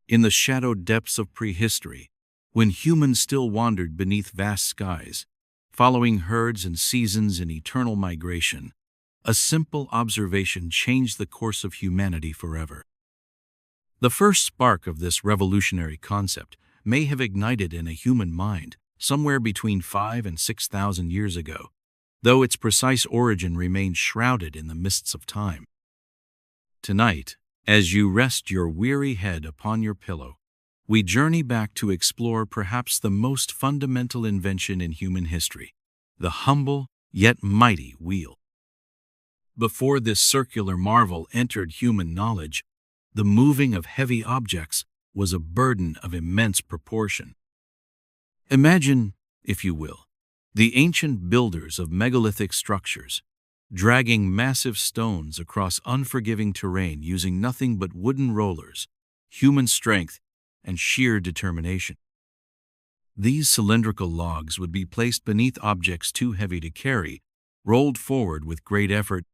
in the shadowed depths of prehistory, when humans still wandered beneath vast skies, following herds and seasons in eternal migration, a simple observation changed the course of humanity forever. The first spark of this revolutionary concept may have ignited in a human mind somewhere between 5,000 and 6,000 years ago, though its precise origin remains shrouded in the mists of time. Tonight, as you rest your weary head upon your pillow, we journey back to explore perhaps the most fundamental invention in human history, the humble yet mighty wheel. Before this circular marvel entered human knowledge, the moving of heavy objects was a burden of immense proportion. Imagine, if you will, the ancient builders of megalithic structures, dragging massive stones across unforgiving terrain using nothing but wooden rollers, human strength, and sheer determination. These cylindrical logs would be placed beneath objects too heavy to carry, rolled forward with great effort,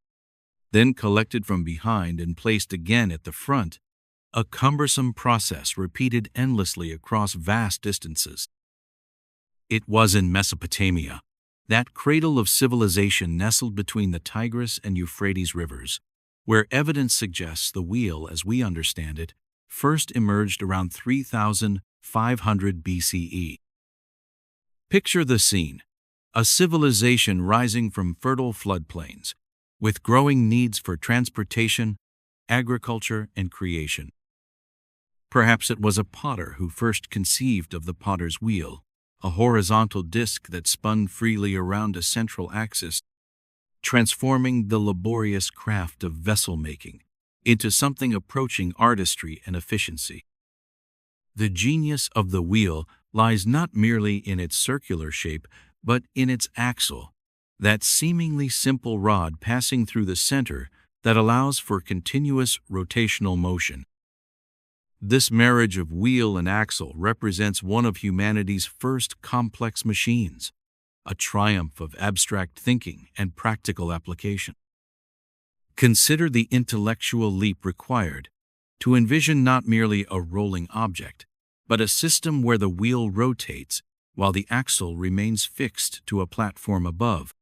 then collected from behind and placed again at the front, a cumbersome process repeated endlessly across vast distances. It was in Mesopotamia, that cradle of civilization nestled between the Tigris and Euphrates rivers, where evidence suggests the wheel, as we understand it, first emerged around 3,500 BCE. Picture the scene: a civilization rising from fertile floodplains, with growing needs for transportation, agriculture, and creation. Perhaps it was a potter who first conceived of the potter's wheel, a horizontal disc that spun freely around a central axis, transforming the laborious craft of vessel-making into something approaching artistry and efficiency. The genius of the wheel lies not merely in its circular shape, but in its axle, that seemingly simple rod passing through the center that allows for continuous rotational motion. This marriage of wheel and axle represents one of humanity's first complex machines, a triumph of abstract thinking and practical application. Consider the intellectual leap required to envision not merely a rolling object, but a system where the wheel rotates while the axle remains fixed to a platform above.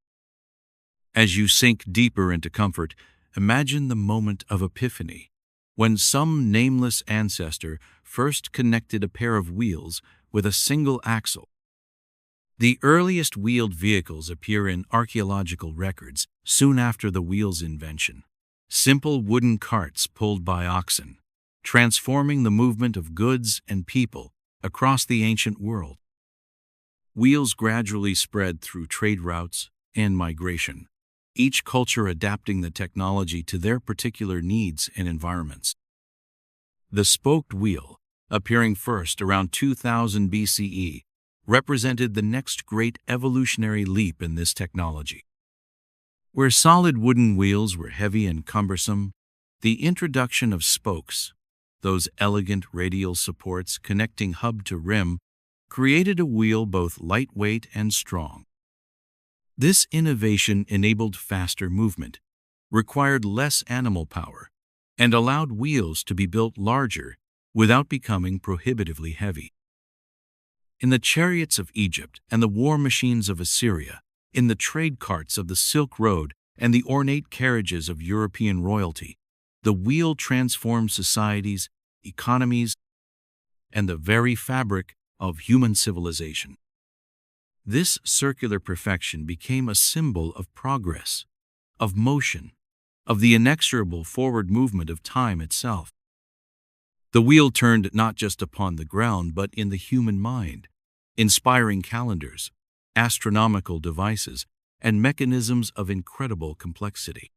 As you sink deeper into comfort, imagine the moment of epiphany, when some nameless ancestor first connected a pair of wheels with a single axle. The earliest wheeled vehicles appear in archaeological records soon after the wheel's invention. Simple wooden carts pulled by oxen, transforming the movement of goods and people across the ancient world. Wheels gradually spread through trade routes and migration, each culture adapting the technology to their particular needs and environments. The spoked wheel, appearing first around 2000 BCE, represented the next great evolutionary leap in this technology. Where solid wooden wheels were heavy and cumbersome, the introduction of spokes, those elegant radial supports connecting hub to rim, created a wheel both lightweight and strong. This innovation enabled faster movement, required less animal power, and allowed wheels to be built larger without becoming prohibitively heavy. In the chariots of Egypt and the war machines of Assyria, in the trade carts of the Silk Road and the ornate carriages of European royalty, the wheel transformed societies, economies, and the very fabric of human civilization. This circular perfection became a symbol of progress, of motion, of the inexorable forward movement of time itself. The wheel turned not just upon the ground but in the human mind, inspiring calendars, astronomical devices, and mechanisms of incredible complexity.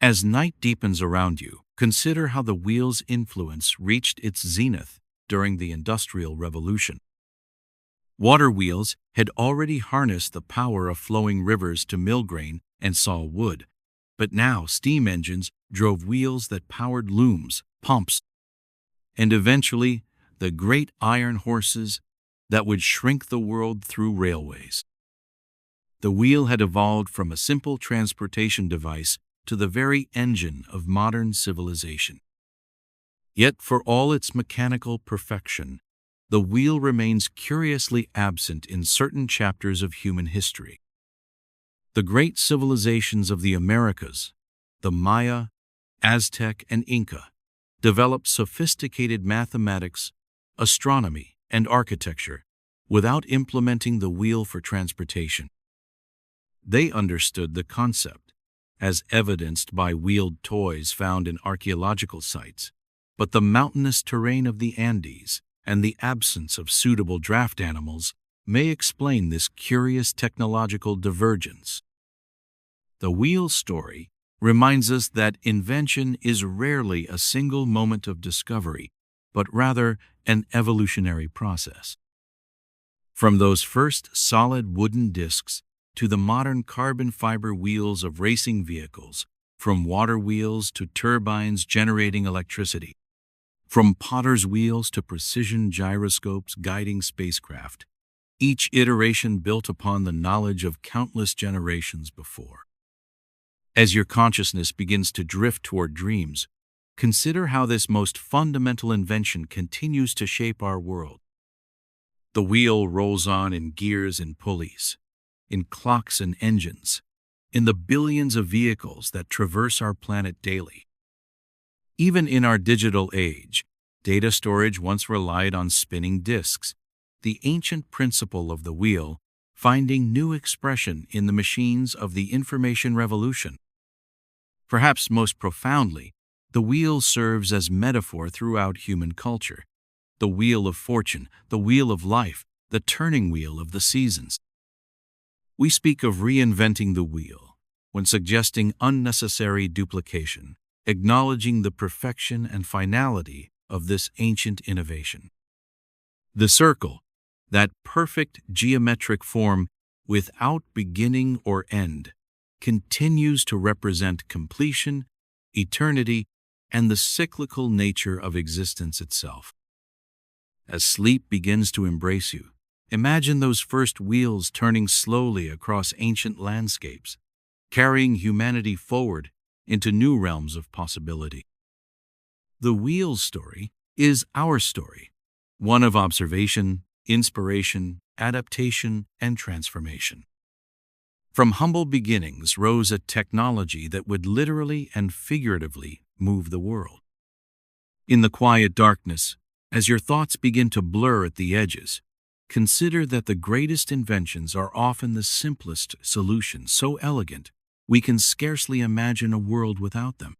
As night deepens around you, consider how the wheel's influence reached its zenith during the Industrial Revolution. Water wheels had already harnessed the power of flowing rivers to mill grain and saw wood, but now steam engines drove wheels that powered looms, pumps, and eventually the great iron horses that would shrink the world through railways. The wheel had evolved from a simple transportation device to the very engine of modern civilization. Yet for all its mechanical perfection, the wheel remains curiously absent in certain chapters of human history. The great civilizations of the Americas, the Maya, Aztec, and Inca, developed sophisticated mathematics, astronomy, and architecture without implementing the wheel for transportation. They understood the concept, as evidenced by wheeled toys found in archaeological sites, but the mountainous terrain of the Andes and the absence of suitable draft animals may explain this curious technological divergence. The wheel story reminds us that invention is rarely a single moment of discovery, but rather an evolutionary process. From those first solid wooden discs to the modern carbon fiber wheels of racing vehicles, from water wheels to turbines generating electricity, from potter's wheels to precision gyroscopes guiding spacecraft, each iteration built upon the knowledge of countless generations before. As your consciousness begins to drift toward dreams, consider how this most fundamental invention continues to shape our world. The wheel rolls on in gears and pulleys, in clocks and engines, in the billions of vehicles that traverse our planet daily. Even in our digital age, data storage once relied on spinning disks, the ancient principle of the wheel finding new expression in the machines of the information revolution. Perhaps most profoundly, the wheel serves as metaphor throughout human culture. The wheel of fortune, the wheel of life, the turning wheel of the seasons. We speak of reinventing the wheel when suggesting unnecessary duplication, acknowledging the perfection and finality of this ancient innovation. The circle, that perfect geometric form without beginning or end, continues to represent completion, eternity, and the cyclical nature of existence itself. As sleep begins to embrace you, imagine those first wheels turning slowly across ancient landscapes, carrying humanity forward into new realms of possibility. The wheel story is our story, one of observation, inspiration, adaptation, and transformation. From humble beginnings rose a technology that would literally and figuratively move the world. In the quiet darkness, as your thoughts begin to blur at the edges, consider that the greatest inventions are often the simplest solutions, so elegant we can scarcely imagine a world without them.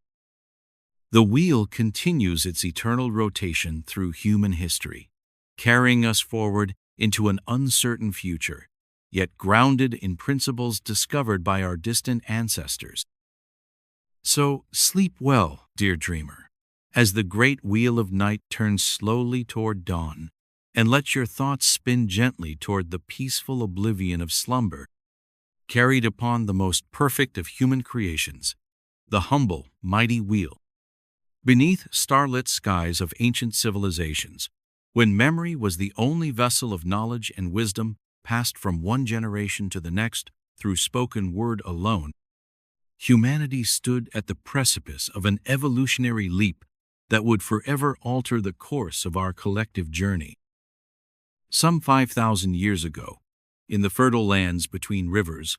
The wheel continues its eternal rotation through human history, carrying us forward into an uncertain future, yet grounded in principles discovered by our distant ancestors. So sleep well, dear dreamer, as the great wheel of night turns slowly toward dawn, and let your thoughts spin gently toward the peaceful oblivion of slumber, carried upon the most perfect of human creations, the humble, mighty wheel. Beneath starlit skies of ancient civilizations, when memory was the only vessel of knowledge and wisdom passed from one generation to the next through spoken word alone, humanity stood at the precipice of an evolutionary leap that would forever alter the course of our collective journey. Some 5,000 years ago, in the fertile lands between rivers,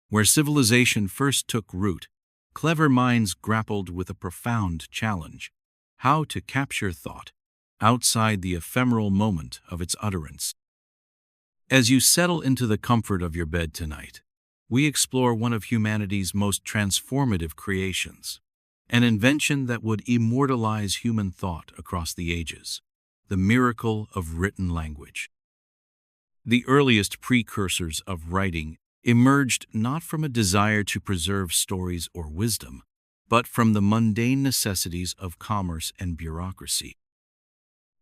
where civilization first took root, clever minds grappled with a profound challenge: how to capture thought outside the ephemeral moment of its utterance. As you settle into the comfort of your bed tonight, we explore one of humanity's most transformative creations, an invention that would immortalize human thought across the ages: the miracle of written language. The earliest precursors of writing emerged not from a desire to preserve stories or wisdom, but from the mundane necessities of commerce and bureaucracy.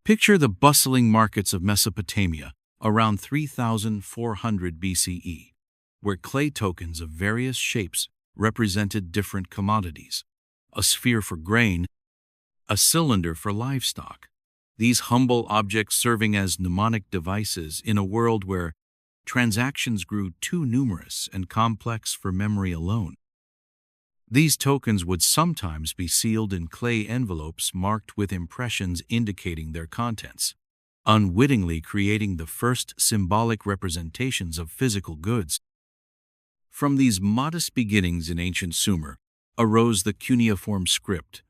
Picture the bustling markets of Mesopotamia around 3,400 BCE, where clay tokens of various shapes represented different commodities: a sphere for grain, a cylinder for livestock. These humble objects serving as mnemonic devices in a world where transactions grew too numerous and complex for memory alone. These tokens would sometimes be sealed in clay envelopes marked with impressions indicating their contents, unwittingly creating the first symbolic representations of physical goods. From these modest beginnings in ancient Sumer arose the cuneiform script.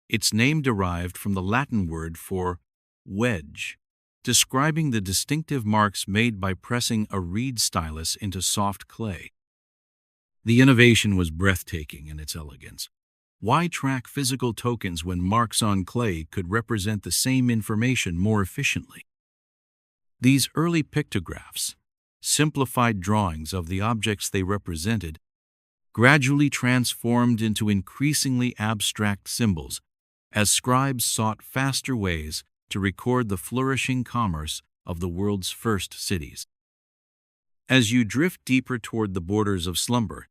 Its name derived from the Latin word for wedge, describing the distinctive marks made by pressing a reed stylus into soft clay. The innovation was breathtaking in its elegance. Why track physical tokens when marks on clay could represent the same information more efficiently? These early pictographs, simplified drawings of the objects they represented, gradually transformed into increasingly abstract symbols as scribes sought faster ways to record the flourishing commerce of the world's first cities. As you drift deeper toward the borders of slumber,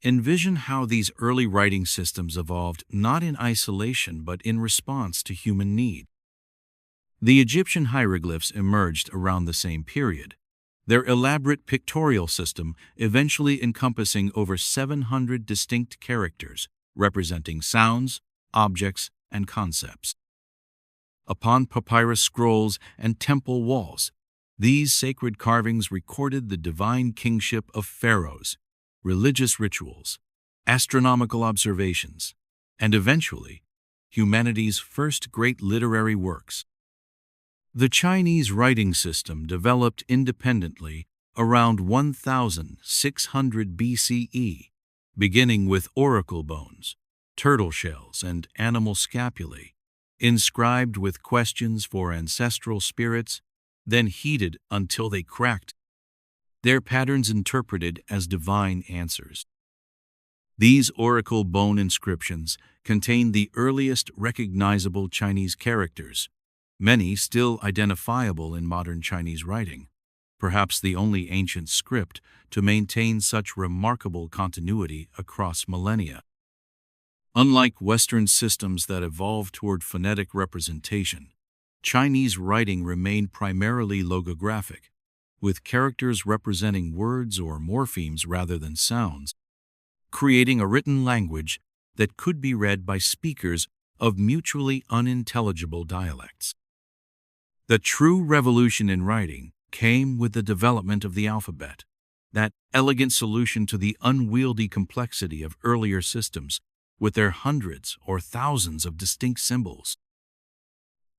envision how these early writing systems evolved not in isolation but in response to human need. The Egyptian hieroglyphs emerged around the same period, their elaborate pictorial system eventually encompassing over 700 distinct characters representing sounds, objects, and concepts. Upon papyrus scrolls and temple walls, these sacred carvings recorded the divine kingship of pharaohs, religious rituals, astronomical observations, and eventually, humanity's first great literary works. The Chinese writing system developed independently around 1600 BCE, beginning with oracle bones, turtle shells, and animal scapulae, inscribed with questions for ancestral spirits, then heated until they cracked, their patterns interpreted as divine answers. These oracle bone inscriptions contain the earliest recognizable Chinese characters, many still identifiable in modern Chinese writing, perhaps the only ancient script to maintain such remarkable continuity across millennia. Unlike Western systems that evolved toward phonetic representation, Chinese writing remained primarily logographic, with characters representing words or morphemes rather than sounds, creating a written language that could be read by speakers of mutually unintelligible dialects. The true revolution in writing came with the development of the alphabet, that elegant solution to the unwieldy complexity of earlier systems with their hundreds or thousands of distinct symbols.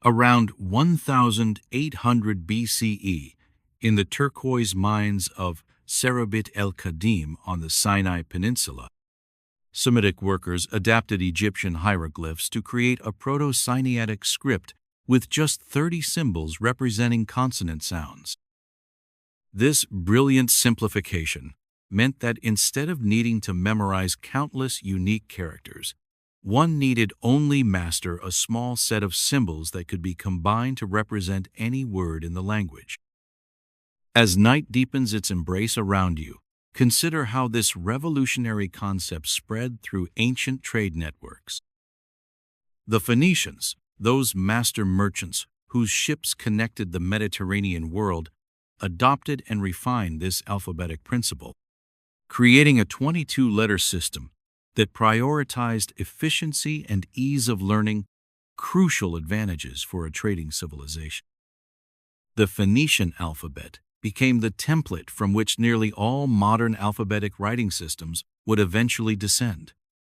Around 1800 BCE, in the turquoise mines of Serabit el-Qadim on the Sinai Peninsula, Semitic workers adapted Egyptian hieroglyphs to create a Proto-Sinaitic script with just 30 symbols representing consonant sounds. This brilliant simplification meant that instead of needing to memorize countless unique characters, one needed only master a small set of symbols that could be combined to represent any word in the language. As night deepens its embrace around you, consider how this revolutionary concept spread through ancient trade networks. The Phoenicians, those master merchants whose ships connected the Mediterranean world, adopted and refined this alphabetic principle, creating a 22-letter system that prioritized efficiency and ease of learning, crucial advantages for a trading civilization. The Phoenician alphabet became the template from which nearly all modern alphabetic writing systems would eventually descend,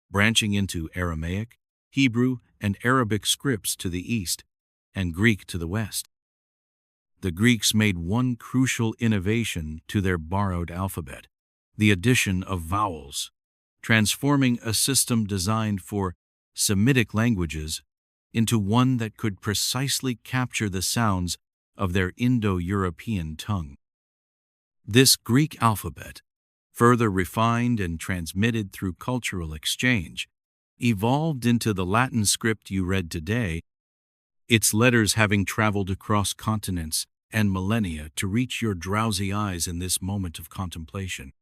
branching into Aramaic, Hebrew, and Arabic scripts to the east, and Greek to the west. The Greeks made one crucial innovation to their borrowed alphabet: the addition of vowels, transforming a system designed for Semitic languages into one that could precisely capture the sounds of their Indo-European tongue. This Greek alphabet, further refined and transmitted through cultural exchange, evolved into the Latin script you read today, its letters having traveled across continents and millennia to reach your drowsy eyes in this moment of contemplation.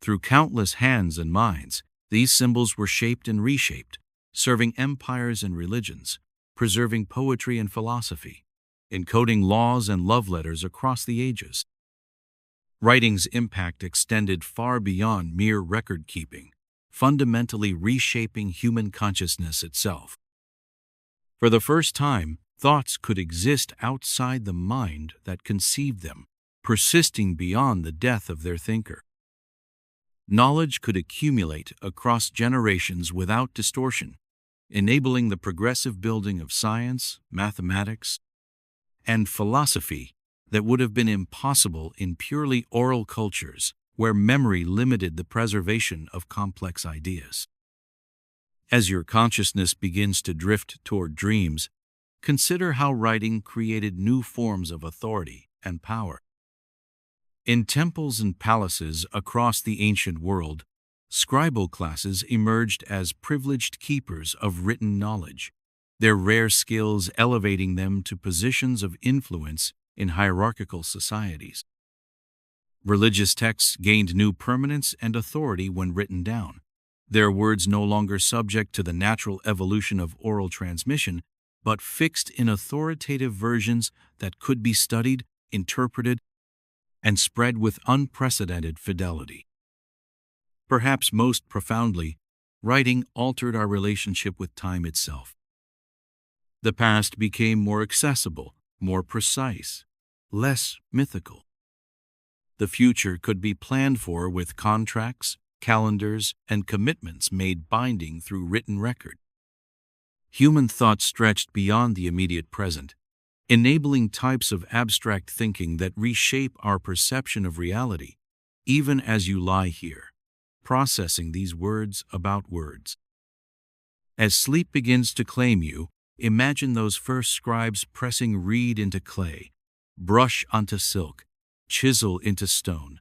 Through countless hands and minds, these symbols were shaped and reshaped, serving empires and religions, preserving poetry and philosophy, encoding laws and love letters across the ages. Writing's impact extended far beyond mere record-keeping, fundamentally reshaping human consciousness itself. For the first time, thoughts could exist outside the mind that conceived them, persisting beyond the death of their thinker. Knowledge could accumulate across generations without distortion, enabling the progressive building of science, mathematics, and philosophy that would have been impossible in purely oral cultures where memory limited the preservation of complex ideas. As your consciousness begins to drift toward dreams, consider how writing created new forms of authority and power. In temples and palaces across the ancient world, scribal classes emerged as privileged keepers of written knowledge, their rare skills elevating them to positions of influence in hierarchical societies. Religious texts gained new permanence and authority when written down, their words no longer subject to the natural evolution of oral transmission, but fixed in authoritative versions that could be studied, interpreted, and spread with unprecedented fidelity. Perhaps most profoundly, writing altered our relationship with time itself. The past became more accessible, more precise, less mythical. The future could be planned for with contracts, calendars, and commitments made binding through written record. Human thought stretched beyond the immediate present, enabling types of abstract thinking that reshape our perception of reality, even as you lie here, processing these words about words. As sleep begins to claim you, imagine those first scribes pressing reed into clay, brush onto silk, chisel into stone,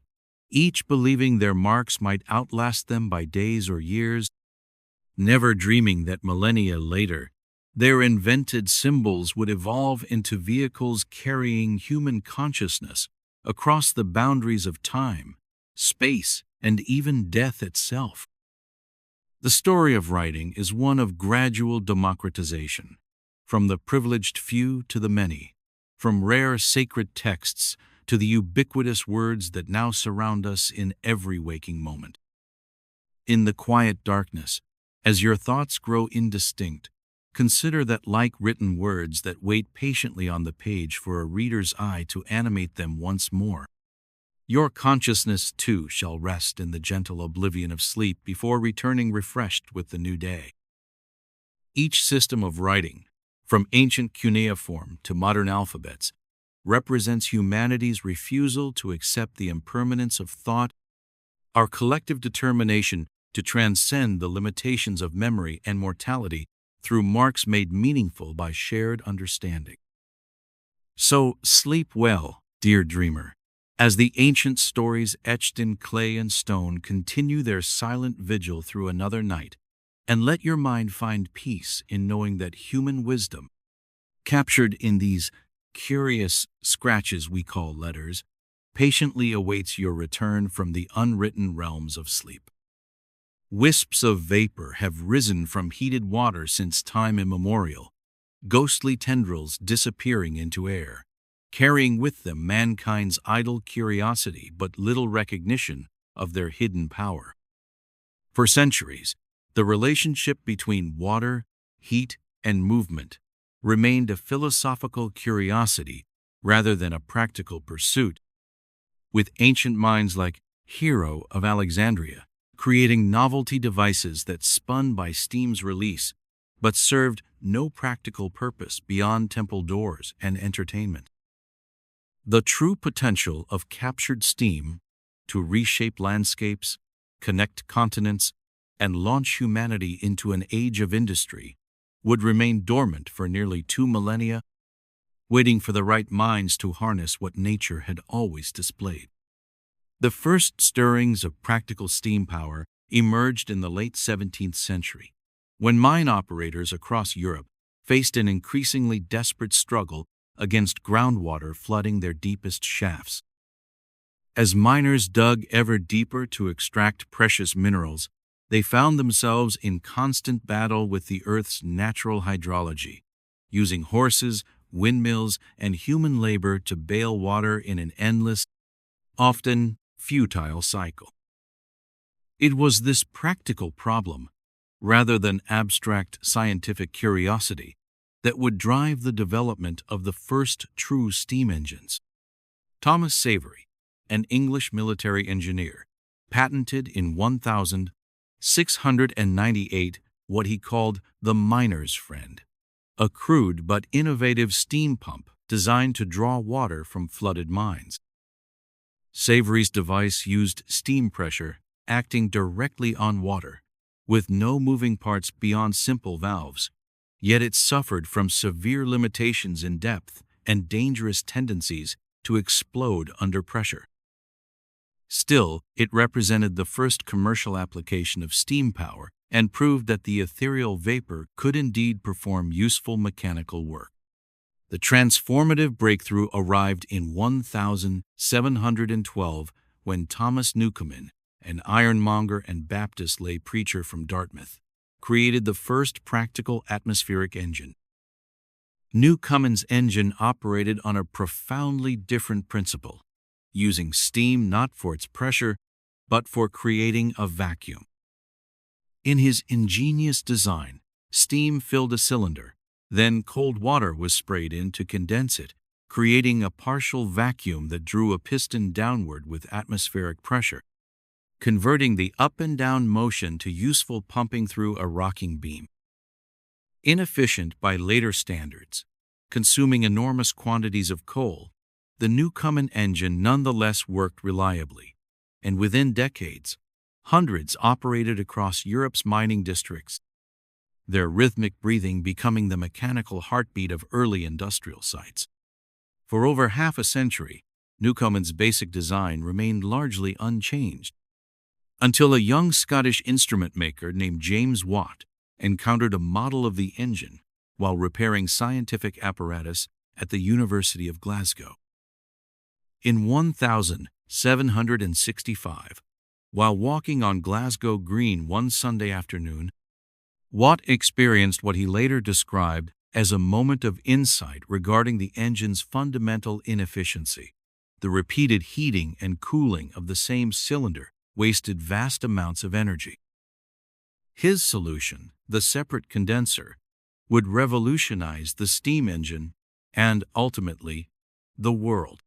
each believing their marks might outlast them by days or years, never dreaming that millennia later, their invented symbols would evolve into vehicles carrying human consciousness across the boundaries of time, space, and even death itself. The story of writing is one of gradual democratization, from the privileged few to the many, from rare sacred texts to the ubiquitous words that now surround us in every waking moment. In the quiet darkness, as your thoughts grow indistinct, consider that like written words that wait patiently on the page for a reader's eye to animate them once more, your consciousness too shall rest in the gentle oblivion of sleep before returning refreshed with the new day. Each system of writing, from ancient cuneiform to modern alphabets, represents humanity's refusal to accept the impermanence of thought, our collective determination to transcend the limitations of memory and mortality through marks made meaningful by shared understanding. So sleep well, dear dreamer, as the ancient stories etched in clay and stone continue their silent vigil through another night, and let your mind find peace in knowing that human wisdom, captured in these curious scratches we call letters, patiently awaits your return from the unwritten realms of sleep. Wisps of vapor have risen from heated water since time immemorial, ghostly tendrils disappearing into air, carrying with them mankind's idle curiosity but little recognition of their hidden power. For centuries, the relationship between water, heat, and movement remained a philosophical curiosity rather than a practical pursuit, with ancient minds like Hero of Alexandria creating novelty devices that spun by steam's release but served no practical purpose beyond temple doors and entertainment. The true potential of captured steam to reshape landscapes, connect continents, and launch humanity into an age of industry would remain dormant for nearly 2 millennia, waiting for the right minds to harness what nature had always displayed. The first stirrings of practical steam power emerged in the late 17th century, when mine operators across Europe faced an increasingly desperate struggle against groundwater flooding their deepest shafts. As miners dug ever deeper to extract precious minerals, they found themselves in constant battle with the Earth's natural hydrology, using horses, windmills, and human labor to bail water in an endless, often futile cycle. It was this practical problem, rather than abstract scientific curiosity, that would drive the development of the first true steam engines. Thomas Savery, an English military engineer, patented in 1698 what he called the miner's friend, a crude but innovative steam pump designed to draw water from flooded mines. Savery's device used steam pressure acting directly on water, with no moving parts beyond simple valves, yet it suffered from severe limitations in depth and dangerous tendencies to explode under pressure. Still, it represented the first commercial application of steam power and proved that the ethereal vapor could indeed perform useful mechanical work. The transformative breakthrough arrived in 1712 when Thomas Newcomen, an ironmonger and Baptist lay preacher from Dartmouth, created the first practical atmospheric engine. Newcomen's engine operated on a profoundly different principle, using steam not for its pressure, but for creating a vacuum. In his ingenious design, steam filled a cylinder, then cold water was sprayed in to condense it, creating a partial vacuum that drew a piston downward with atmospheric pressure, converting the up and down motion to useful pumping through a rocking beam. Inefficient by later standards, consuming enormous quantities of coal, the Newcomen engine nonetheless worked reliably, and within decades, hundreds operated across Europe's mining districts, their rhythmic breathing becoming the mechanical heartbeat of early industrial sites. For over half a century, Newcomen's basic design remained largely unchanged, until a young Scottish instrument maker named James Watt encountered a model of the engine while repairing scientific apparatus at the University of Glasgow. In 1765, while walking on Glasgow Green one Sunday afternoon, Watt experienced what he later described as a moment of insight regarding the engine's fundamental inefficiency. The repeated heating and cooling of the same cylinder wasted vast amounts of energy. His solution, the separate condenser, would revolutionize the steam engine and, ultimately, the world.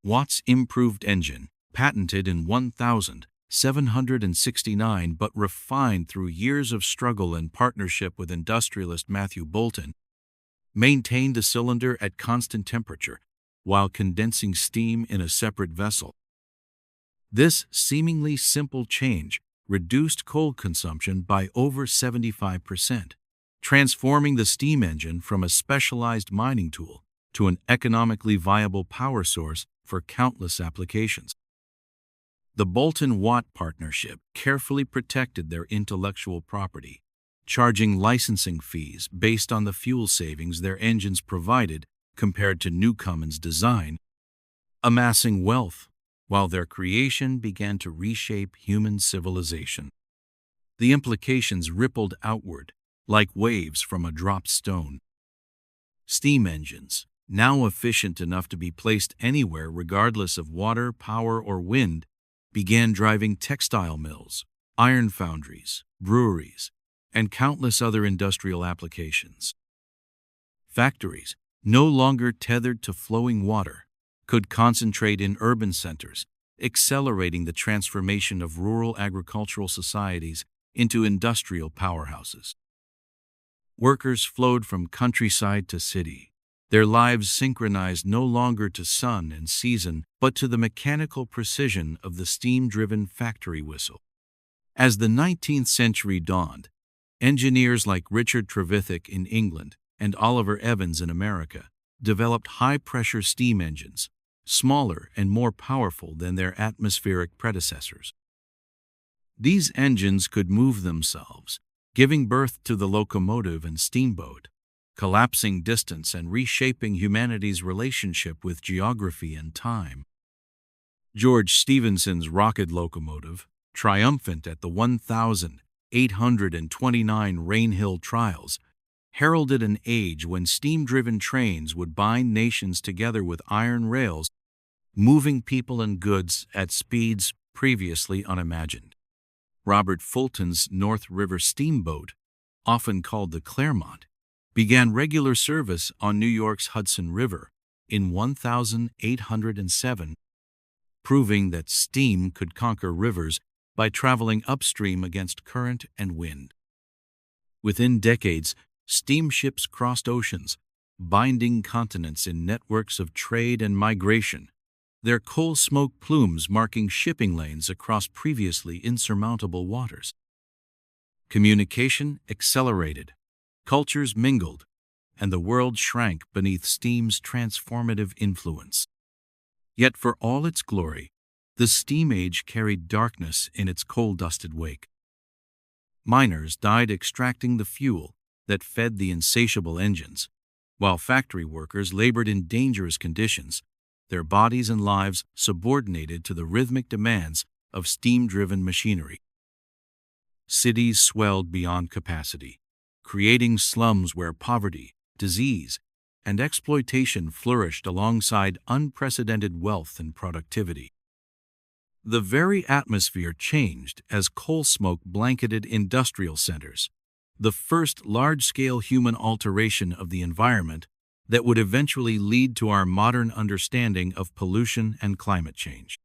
Watt's improved engine, patented in 1769 but refined through years of struggle and partnership with industrialist Matthew Boulton, maintained a cylinder at constant temperature while condensing steam in a separate vessel. This seemingly simple change reduced coal consumption by over 75%, transforming the steam engine from a specialized mining tool to an economically viable power source for countless applications. The Boulton-Watt partnership carefully protected their intellectual property, charging licensing fees based on the fuel savings their engines provided compared to Newcomen's design, amassing wealth while their creation began to reshape human civilization. The implications rippled outward like waves from a dropped stone. Steam engines, now efficient enough to be placed anywhere regardless of water, power, or wind, began driving textile mills, iron foundries, breweries, and countless other industrial applications. Factories, no longer tethered to flowing water, could concentrate in urban centers, accelerating the transformation of rural agricultural societies into industrial powerhouses. Workers flowed from countryside to city, their lives synchronized no longer to sun and season, but to the mechanical precision of the steam-driven factory whistle. As the 19th century dawned, engineers like Richard Trevithick in England and Oliver Evans in America developed high-pressure steam engines, smaller and more powerful than their atmospheric predecessors. These engines could move themselves, giving birth to the locomotive and steamboat, collapsing distance and reshaping humanity's relationship with geography and time. George Stephenson's rocket locomotive, triumphant at the 1829 Rainhill trials, heralded an age when steam-driven trains would bind nations together with iron rails, moving people and goods at speeds previously unimagined. Robert Fulton's North River steamboat, often called the Claremont, began regular service on New York's Hudson River in 1807, proving that steam could conquer rivers by traveling upstream against current and wind. Within decades, steamships crossed oceans, binding continents in networks of trade and migration, their coal smoke plumes marking shipping lanes across previously insurmountable waters. Communication accelerated, cultures mingled, and the world shrank beneath steam's transformative influence. Yet for all its glory, the steam age carried darkness in its coal-dusted wake. Miners died extracting the fuel that fed the insatiable engines, while factory workers labored in dangerous conditions, their bodies and lives subordinated to the rhythmic demands of steam-driven machinery. Cities swelled beyond capacity, creating slums where poverty, disease, and exploitation flourished alongside unprecedented wealth and productivity. The very atmosphere changed as coal smoke blanketed industrial centers, the first large-scale human alteration of the environment that would eventually lead to our modern understanding of pollution and climate change.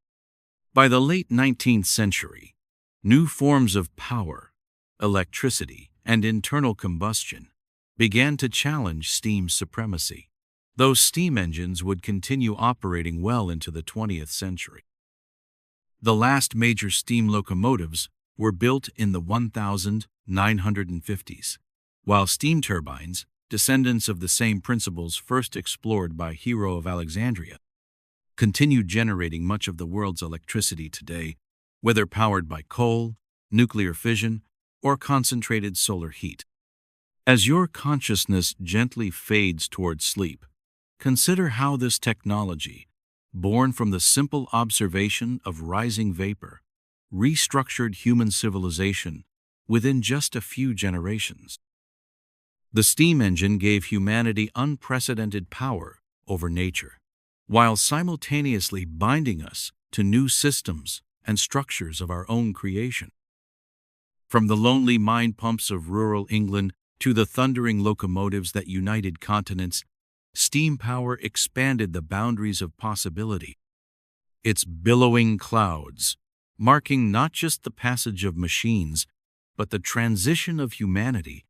By the late 19th century, new forms of power, electricity, and internal combustion began to challenge steam's supremacy, though steam engines would continue operating well into the 20th century. The last major steam locomotives were built in the 1950s, while steam turbines, descendants of the same principles first explored by Hero of Alexandria, continued generating much of the world's electricity today, whether powered by coal, nuclear fission, or concentrated solar heat. As your consciousness gently fades toward sleep, consider how this technology, born from the simple observation of rising vapor, restructured human civilization within just a few generations. The steam engine gave humanity unprecedented power over nature, while simultaneously binding us to new systems and structures of our own creation. From the lonely mine pumps of rural England to the thundering locomotives that united continents, steam power expanded the boundaries of possibility. Its billowing clouds, marking not just the passage of machines, but the transition of humanity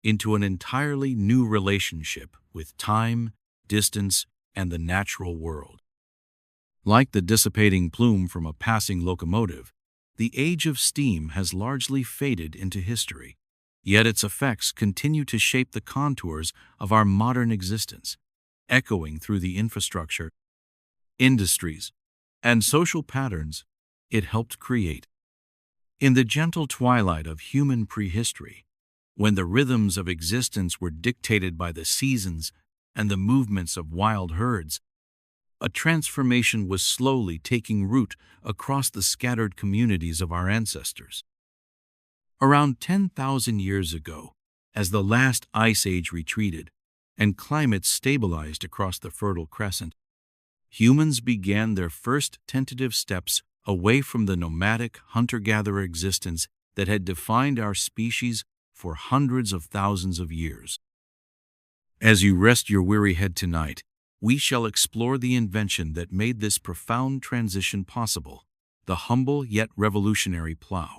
into an entirely new relationship with time, distance, and the natural world. Like the dissipating plume from a passing locomotive, the age of steam has largely faded into history, yet its effects continue to shape the contours of our modern existence, echoing through the infrastructure, industries, and social patterns it helped create. In the gentle twilight of human prehistory, when the rhythms of existence were dictated by the seasons and the movements of wild herds, a transformation was slowly taking root across the scattered communities of our ancestors. Around 10,000 years ago, as the last ice age retreated and climates stabilized across the Fertile Crescent, humans began their first tentative steps away from the nomadic hunter-gatherer existence that had defined our species for hundreds of thousands of years. As you rest your weary head tonight, we shall explore the invention that made this profound transition possible, the humble yet revolutionary plow.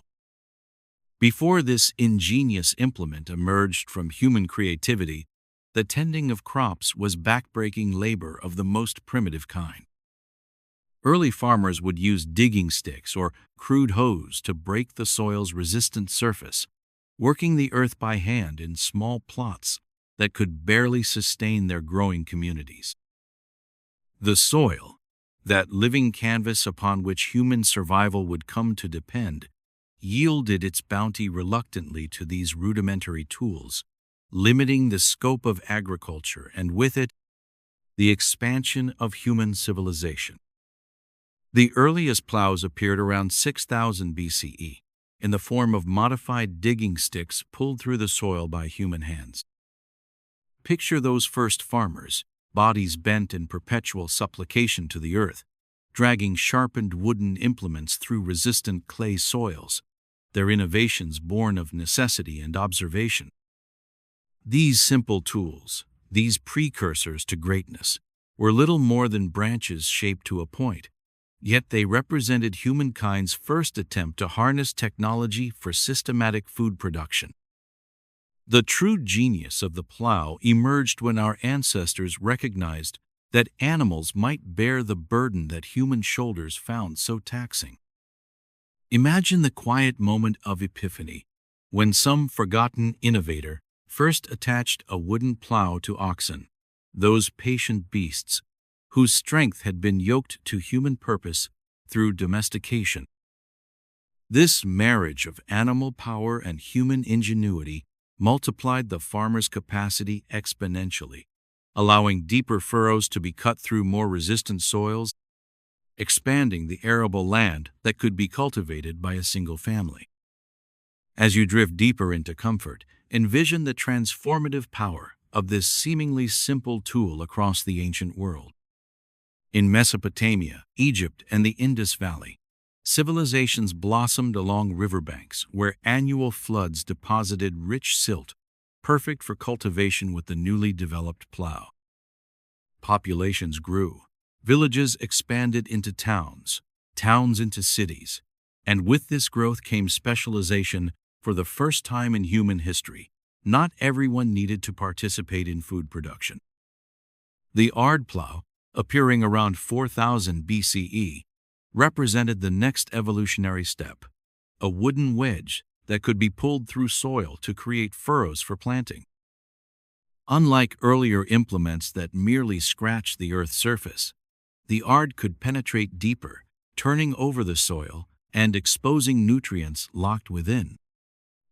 Before this ingenious implement emerged from human creativity, the tending of crops was backbreaking labor of the most primitive kind. Early farmers would use digging sticks or crude hoes to break the soil's resistant surface, working the earth by hand in small plots that could barely sustain their growing communities. The soil, that living canvas upon which human survival would come to depend, yielded its bounty reluctantly to these rudimentary tools, limiting the scope of agriculture and with it, the expansion of human civilization. The earliest plows appeared around 6000 BCE, in the form of modified digging sticks pulled through the soil by human hands. Picture those first farmers, bodies bent in perpetual supplication to the earth, dragging sharpened wooden implements through resistant clay soils, their innovations born of necessity and observation. These simple tools, these precursors to greatness, were little more than branches shaped to a point, yet they represented humankind's first attempt to harness technology for systematic food production. The true genius of the plow emerged when our ancestors recognized that animals might bear the burden that human shoulders found so taxing. Imagine the quiet moment of epiphany, when some forgotten innovator first attached a wooden plow to oxen, those patient beasts whose strength had been yoked to human purpose through domestication. This marriage of animal power and human ingenuity multiplied the farmer's capacity exponentially, allowing deeper furrows to be cut through more resistant soils, expanding the arable land that could be cultivated by a single family. As you drift deeper into comfort, envision the transformative power of this seemingly simple tool across the ancient world. In Mesopotamia, Egypt, and the Indus Valley, civilizations blossomed along riverbanks where annual floods deposited rich silt, perfect for cultivation with the newly developed plow. Populations grew, villages expanded into towns, towns into cities, and with this growth came specialization. For the first time in human history, not everyone needed to participate in food production. The ard plow, appearing around 4000 BCE, represented the next evolutionary step, a wooden wedge that could be pulled through soil to create furrows for planting. Unlike earlier implements that merely scratched the earth's surface, the ard could penetrate deeper, turning over the soil and exposing nutrients locked within,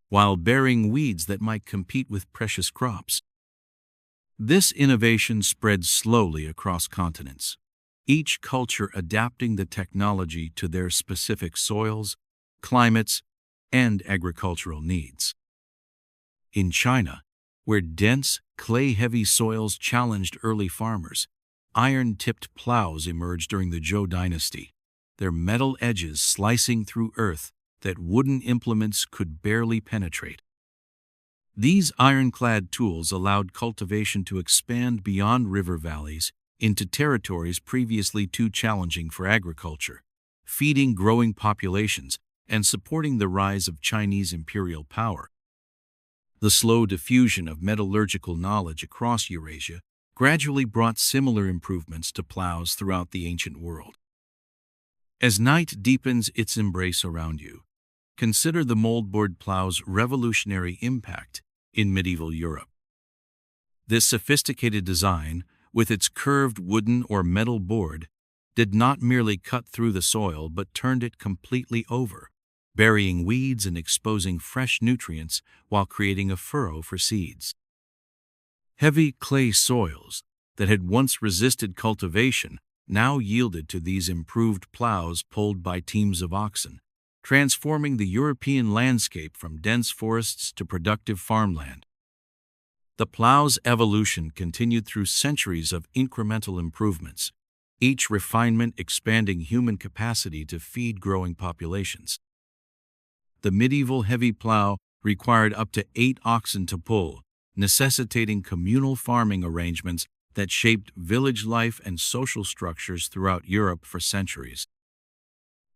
while bearing weeds that might compete with precious crops. This innovation spread slowly across continents, each culture adapting the technology to their specific soils, climates, and agricultural needs. In China, where dense, clay-heavy soils challenged early farmers, iron-tipped plows emerged during the Zhou dynasty, their metal edges slicing through earth that wooden implements could barely penetrate. These ironclad tools allowed cultivation to expand beyond river valleys into territories previously too challenging for agriculture, feeding growing populations and supporting the rise of Chinese imperial power. The slow diffusion of metallurgical knowledge across Eurasia gradually brought similar improvements to plows throughout the ancient world. As night deepens its embrace around you, consider the moldboard plow's revolutionary impact in medieval Europe. This sophisticated design, with its curved wooden or metal board, did not merely cut through the soil but turned it completely over, burying weeds and exposing fresh nutrients while creating a furrow for seeds. Heavy clay soils that had once resisted cultivation now yielded to these improved plows pulled by teams of oxen, transforming the European landscape from dense forests to productive farmland. The plow's evolution continued through centuries of incremental improvements, each refinement expanding human capacity to feed growing populations. The medieval heavy plow required up to 8 oxen to pull, necessitating communal farming arrangements that shaped village life and social structures throughout Europe for centuries.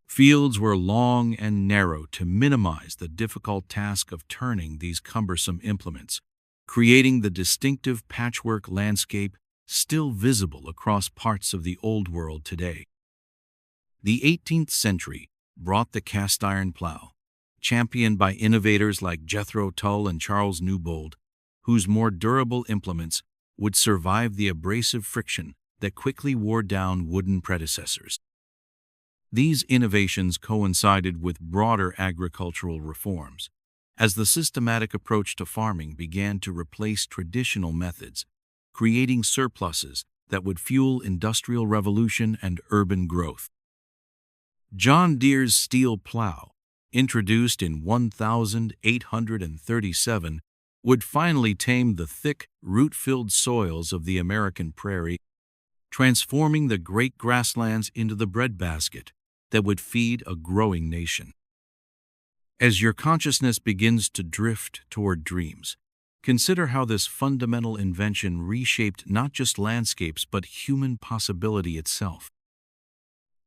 Fields were long and narrow to minimize the difficult task of turning these cumbersome implements, creating the distinctive patchwork landscape still visible across parts of the Old World today. The 18th century brought the cast iron plow, championed by innovators like Jethro Tull and Charles Newbold, whose more durable implements would survive the abrasive friction that quickly wore down wooden predecessors. These innovations coincided with broader agricultural reforms, as the systematic approach to farming began to replace traditional methods, creating surpluses that would fuel industrial revolution and urban growth. John Deere's steel plow, introduced in 1837, would finally tame the thick, root-filled soils of the American prairie, transforming the great grasslands into the breadbasket that would feed a growing nation. As your consciousness begins to drift toward dreams, consider how this fundamental invention reshaped not just landscapes but human possibility itself.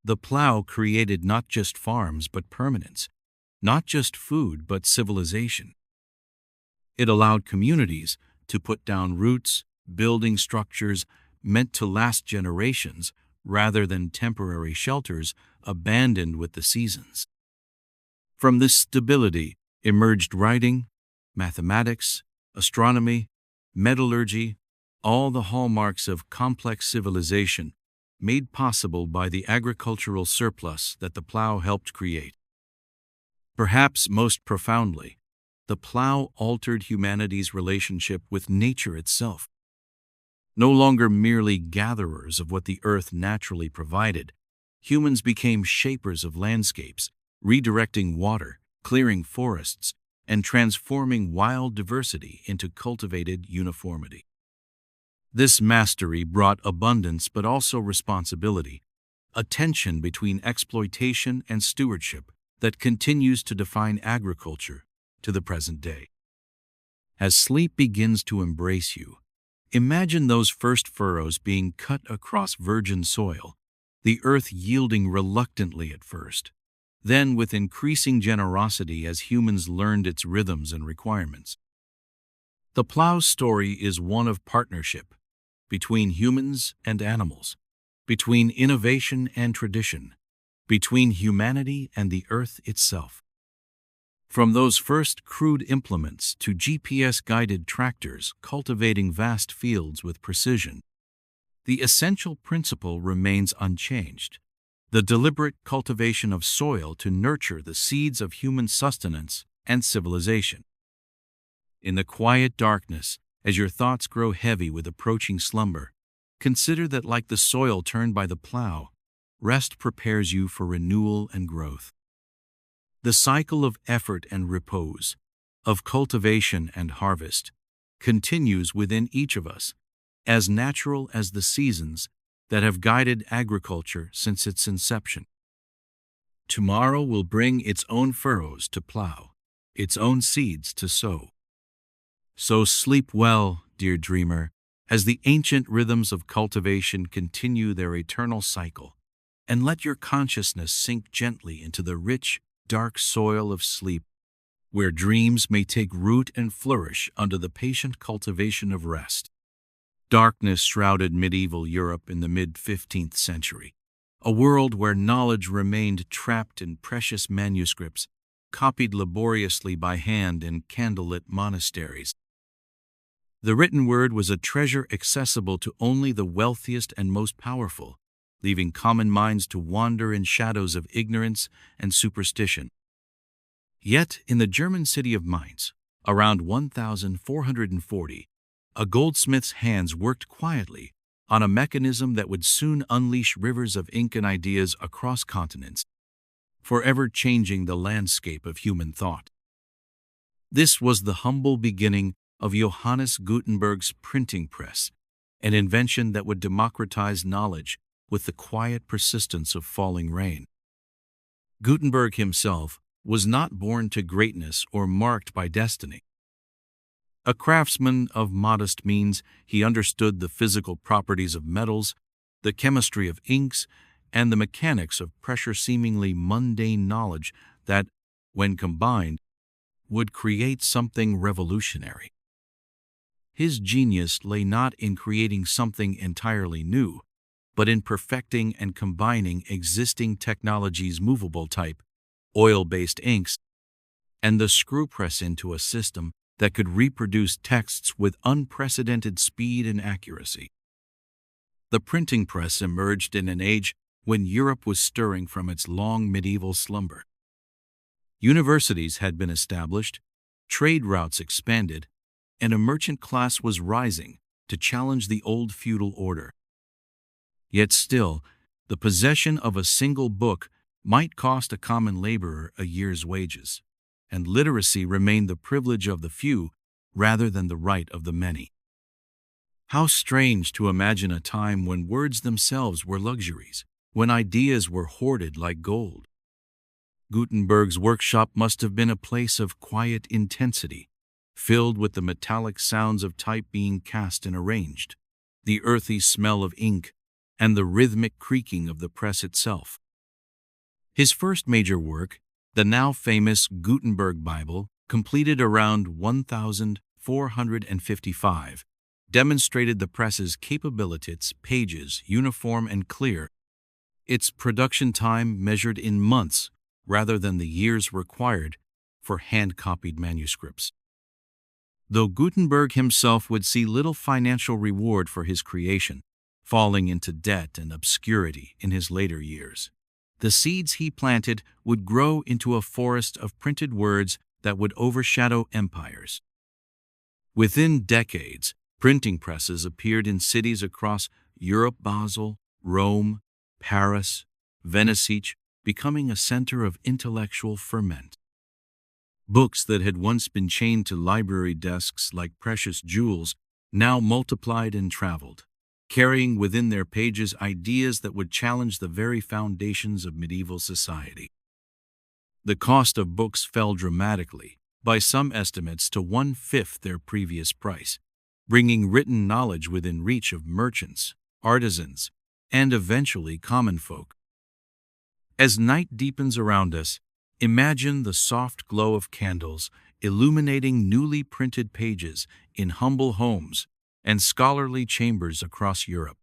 The plow created not just farms but permanence, not just food but civilization. It allowed communities to put down roots, building structures meant to last generations rather than temporary shelters abandoned with the seasons. From this stability emerged writing, mathematics, astronomy, metallurgy, all the hallmarks of complex civilization made possible by the agricultural surplus that the plow helped create. Perhaps most profoundly, the plow altered humanity's relationship with nature itself. No longer merely gatherers of what the earth naturally provided, humans became shapers of landscapes, redirecting water, clearing forests, and transforming wild diversity into cultivated uniformity. This mastery brought abundance but also responsibility, a tension between exploitation and stewardship that continues to define agriculture to the present day. As sleep begins to embrace you, imagine those first furrows being cut across virgin soil, the earth yielding reluctantly at first, then with increasing generosity as humans learned its rhythms and requirements. The plow's story is one of partnership between humans and animals, between innovation and tradition, between humanity and the earth itself. From those first crude implements to GPS-guided tractors cultivating vast fields with precision, the essential principle remains unchanged: the deliberate cultivation of soil to nurture the seeds of human sustenance and civilization. In the quiet darkness, as your thoughts grow heavy with approaching slumber, consider that, like the soil turned by the plow, rest prepares you for renewal and growth. The cycle of effort and repose, of cultivation and harvest, continues within each of us, as natural as the seasons that have guided agriculture since its inception. Tomorrow will bring its own furrows to plow, its own seeds to sow. So sleep well, dear dreamer, as the ancient rhythms of cultivation continue their eternal cycle, and let your consciousness sink gently into the rich, dark soil of sleep, where dreams may take root and flourish under the patient cultivation of rest. Darkness shrouded medieval Europe in the mid-15th century, a world where knowledge remained trapped in precious manuscripts, copied laboriously by hand in candlelit monasteries. The written word was a treasure accessible to only the wealthiest and most powerful, leaving common minds to wander in shadows of ignorance and superstition. Yet, in the German city of Mainz, around 1440, a goldsmith's hands worked quietly on a mechanism that would soon unleash rivers of ink and ideas across continents, forever changing the landscape of human thought. This was the humble beginning of Johannes Gutenberg's printing press, an invention that would democratize knowledge with the quiet persistence of falling rain. Gutenberg himself was not born to greatness or marked by destiny. A craftsman of modest means, he understood the physical properties of metals, the chemistry of inks, and the mechanics of pressure, seemingly mundane knowledge that, when combined, would create something revolutionary. His genius lay not in creating something entirely new, but in perfecting and combining existing technologies, movable type, oil-based inks, and the screw press into a system that could reproduce texts with unprecedented speed and accuracy. The printing press emerged in an age when Europe was stirring from its long medieval slumber. Universities had been established, trade routes expanded, and a merchant class was rising to challenge the old feudal order. Yet still, the possession of a single book might cost a common laborer a year's wages, and literacy remained the privilege of the few rather than the right of the many. How strange to imagine a time when words themselves were luxuries, when ideas were hoarded like gold. Gutenberg's workshop must have been a place of quiet intensity, filled with the metallic sounds of type being cast and arranged, the earthy smell of ink, and the rhythmic creaking of the press itself. His first major work, the now famous Gutenberg Bible, completed around 1455, demonstrated the press's capability, its pages uniform and clear, its production time measured in months rather than the years required for hand-copied manuscripts. Though Gutenberg himself would see little financial reward for his creation, falling into debt and obscurity in his later years, the seeds he planted would grow into a forest of printed words that would overshadow empires. Within decades, printing presses appeared in cities across Europe: Basel, Rome, Paris, Venice, each becoming a center of intellectual ferment. Books that had once been chained to library desks like precious jewels now multiplied and traveled, carrying within their pages ideas that would challenge the very foundations of medieval society. The cost of books fell dramatically, by some estimates to 1/5 their previous price, bringing written knowledge within reach of merchants, artisans, and eventually common folk. As night deepens around us, imagine the soft glow of candles illuminating newly printed pages in humble homes and scholarly chambers across Europe.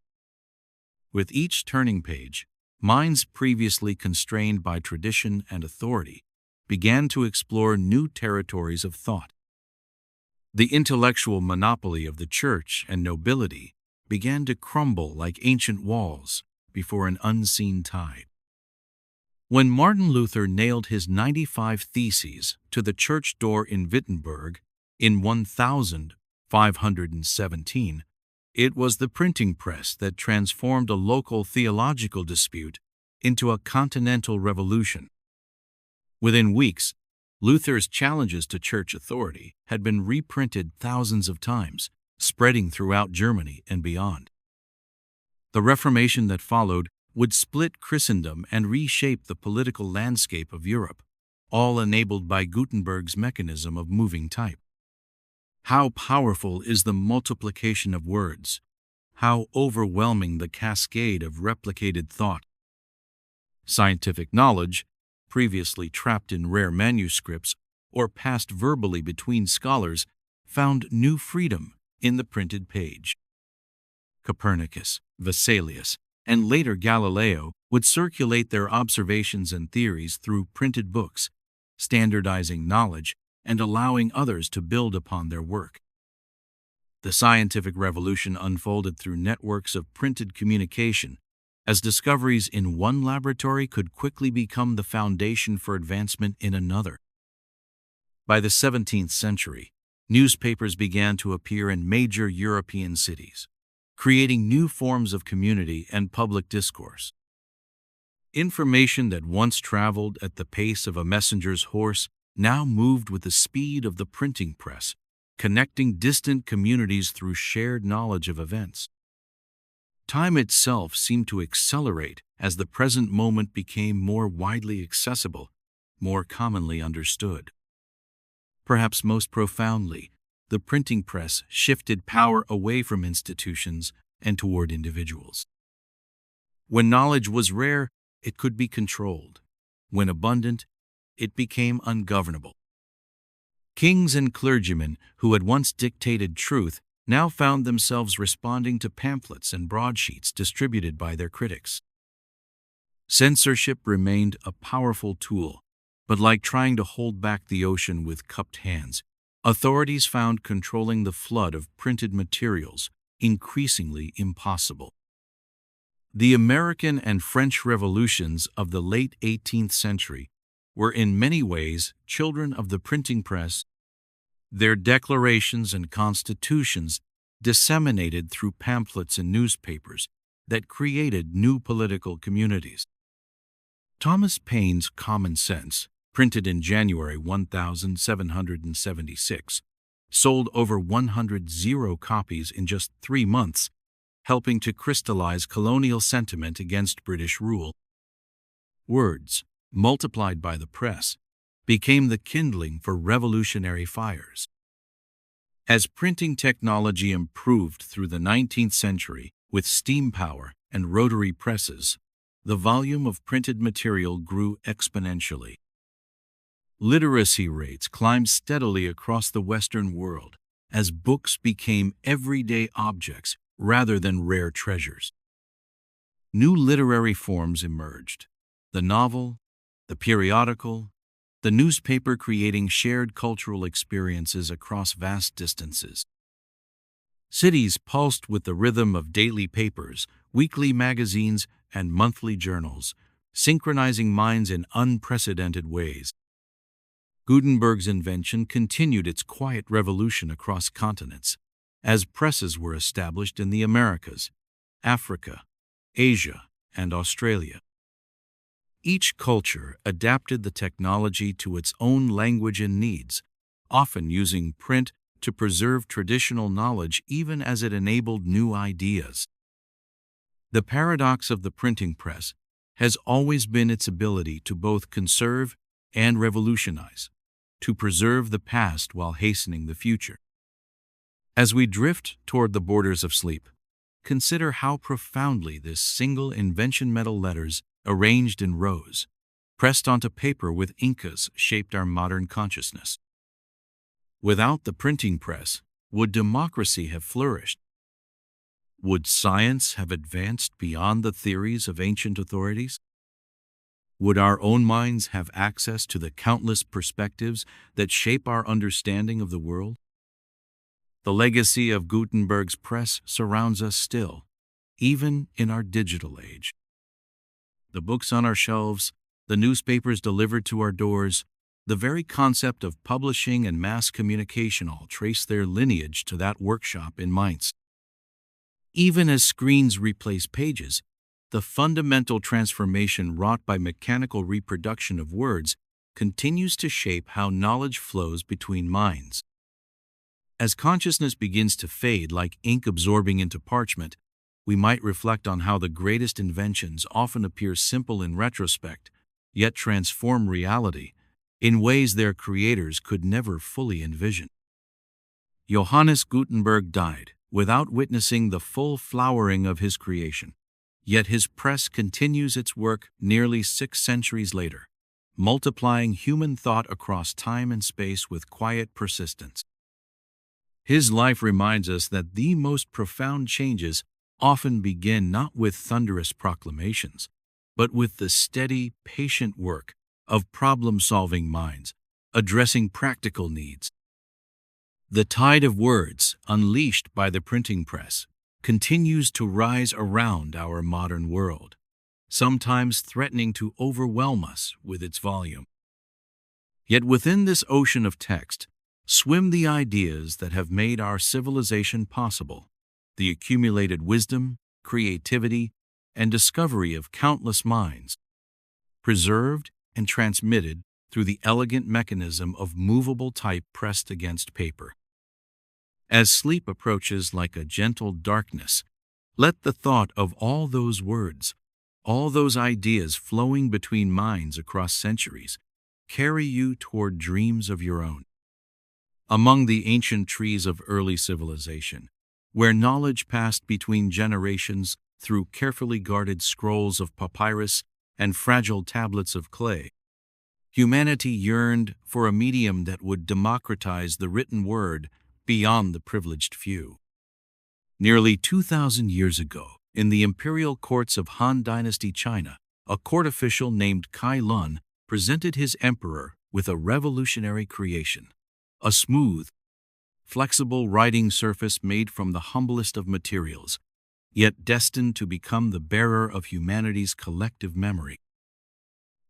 With each turning page, minds previously constrained by tradition and authority began to explore new territories of thought. The intellectual monopoly of the church and nobility began to crumble like ancient walls before an unseen tide. When Martin Luther nailed his 95 Theses to the church door in Wittenberg in 1517, it was the printing press that transformed a local theological dispute into a continental revolution. Within weeks, Luther's challenges to church authority had been reprinted thousands of times, spreading throughout Germany and beyond. The Reformation that followed would split Christendom and reshape the political landscape of Europe, all enabled by Gutenberg's mechanism of moving type. How powerful is the multiplication of words! How overwhelming the cascade of replicated thought! Scientific knowledge, previously trapped in rare manuscripts or passed verbally between scholars, found new freedom in the printed page. Copernicus, Vesalius, and later Galileo would circulate their observations and theories through printed books, standardizing knowledge and allowing others to build upon their work. The scientific revolution unfolded through networks of printed communication, as discoveries in one laboratory could quickly become the foundation for advancement in another. By the 17th century, newspapers began to appear in major European cities, creating new forms of community and public discourse. Information that once traveled at the pace of a messenger's horse now moved with the speed of the printing press, connecting distant communities through shared knowledge of events. Time itself seemed to accelerate as the present moment became more widely accessible, more commonly understood. Perhaps most profoundly, the printing press shifted power away from institutions and toward individuals. When knowledge was rare, it could be controlled. When abundant, it became ungovernable. Kings and clergymen who had once dictated truth now found themselves responding to pamphlets and broadsheets distributed by their critics. Censorship remained a powerful tool, but like trying to hold back the ocean with cupped hands, authorities found controlling the flood of printed materials increasingly impossible. The American and French revolutions of the late 18th century were in many ways children of the printing press, their declarations and constitutions disseminated through pamphlets and newspapers that created new political communities. Thomas Paine's Common Sense, printed in January 1776, sold over 100 copies in just 3 months, helping to crystallize colonial sentiment against British rule. Words, multiplied by the press, became the kindling for revolutionary fires. As printing technology improved through the 19th century with steam power and rotary presses, the volume of printed material grew exponentially. Literacy rates climbed steadily across the Western world as books became everyday objects rather than rare treasures. New literary forms emerged: the novel, the periodical, the newspaper, creating shared cultural experiences across vast distances. Cities pulsed with the rhythm of daily papers, weekly magazines, and monthly journals, synchronizing minds in unprecedented ways. Gutenberg's invention continued its quiet revolution across continents, as presses were established in the Americas, Africa, Asia, and Australia. Each culture adapted the technology to its own language and needs, often using print to preserve traditional knowledge even as it enabled new ideas. The paradox of the printing press has always been its ability to both conserve and revolutionize, to preserve the past while hastening the future. As we drift toward the borders of sleep, consider how profoundly this single invention, metal letters arranged in rows, pressed onto paper with Incas, shaped our modern consciousness. Without the printing press, would democracy have flourished? Would science have advanced beyond the theories of ancient authorities? Would our own minds have access to the countless perspectives that shape our understanding of the world? The legacy of Gutenberg's press surrounds us still, even in our digital age. The books on our shelves, the newspapers delivered to our doors, the very concept of publishing and mass communication all trace their lineage to that workshop in Mainz. Even as screens replace pages, the fundamental transformation wrought by mechanical reproduction of words continues to shape how knowledge flows between minds. As consciousness begins to fade like ink absorbing into parchment, we might reflect on how the greatest inventions often appear simple in retrospect, yet transform reality in ways their creators could never fully envision. Johannes Gutenberg died without witnessing the full flowering of his creation, yet his press continues its work nearly 6 centuries later, multiplying human thought across time and space with quiet persistence. His life reminds us that the most profound changes often begin not with thunderous proclamations, but with the steady, patient work of problem-solving minds, addressing practical needs. The tide of words, unleashed by the printing press, continues to rise around our modern world, sometimes threatening to overwhelm us with its volume. Yet within this ocean of text swim the ideas that have made our civilization possible, the accumulated wisdom, creativity, and discovery of countless minds, preserved and transmitted through the elegant mechanism of movable type pressed against paper. As sleep approaches like a gentle darkness, let the thought of all those words, all those ideas flowing between minds across centuries, carry you toward dreams of your own. Among the ancient trees of early civilization, where knowledge passed between generations through carefully guarded scrolls of papyrus and fragile tablets of clay, humanity yearned for a medium that would democratize the written word beyond the privileged few. Nearly 2,000 years ago, in the imperial courts of Han Dynasty China, a court official named Kai Lun presented his emperor with a revolutionary creation, a smooth, flexible writing surface made from the humblest of materials, yet destined to become the bearer of humanity's collective memory.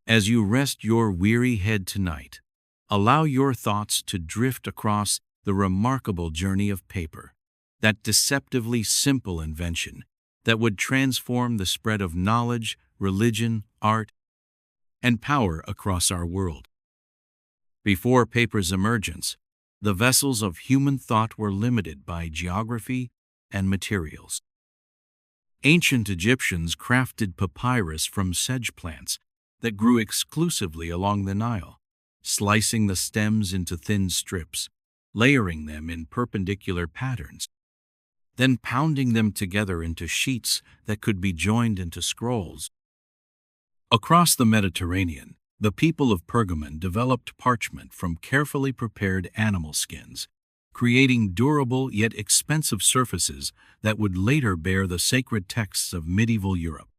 As you rest your weary head tonight, allow your thoughts to drift across the remarkable journey of paper, that deceptively simple invention that would transform the spread of knowledge, religion, art, and power across our world. Before paper's emergence, the vessels of human thought were limited by geography and materials. Ancient Egyptians crafted papyrus from sedge plants, that grew exclusively along the Nile, slicing the stems into thin strips, layering them in perpendicular patterns, then pounding them together into sheets that could be joined into scrolls. Across the Mediterranean, the people of Pergamon developed parchment from carefully prepared animal skins, creating durable yet expensive surfaces that would later bear the sacred texts of medieval Europe.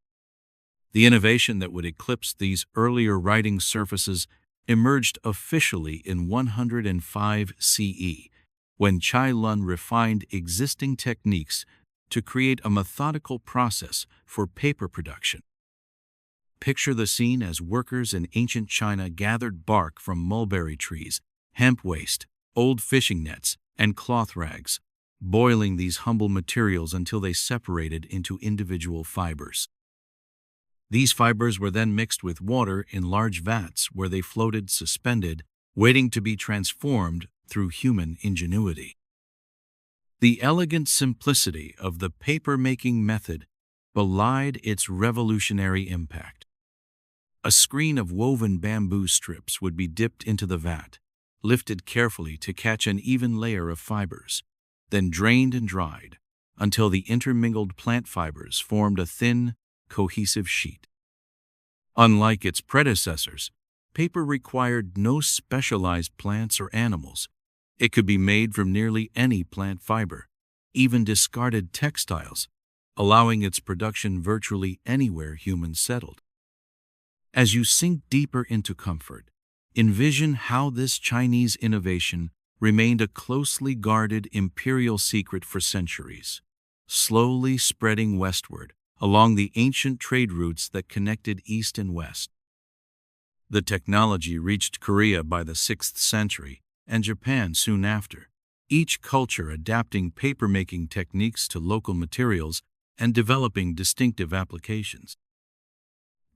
The innovation that would eclipse these earlier writing surfaces emerged officially in 105 CE, when Cai Lun refined existing techniques to create a methodical process for paper production. Picture the scene as workers in ancient China gathered bark from mulberry trees, hemp waste, old fishing nets, and cloth rags, boiling these humble materials until they separated into individual fibers. These fibers were then mixed with water in large vats where they floated suspended, waiting to be transformed through human ingenuity. The elegant simplicity of the paper-making method belied its revolutionary impact. A screen of woven bamboo strips would be dipped into the vat, lifted carefully to catch an even layer of fibers, then drained and dried until the intermingled plant fibers formed a thin, cohesive sheet. Unlike its predecessors, paper required no specialized plants or animals. It could be made from nearly any plant fiber, even discarded textiles, allowing its production virtually anywhere humans settled. As you sink deeper into comfort, envision how this Chinese innovation remained a closely guarded imperial secret for centuries, slowly spreading westward along the ancient trade routes that connected East and West. The technology reached Korea by the 6th century and Japan soon after, each culture adapting paper-making techniques to local materials and developing distinctive applications.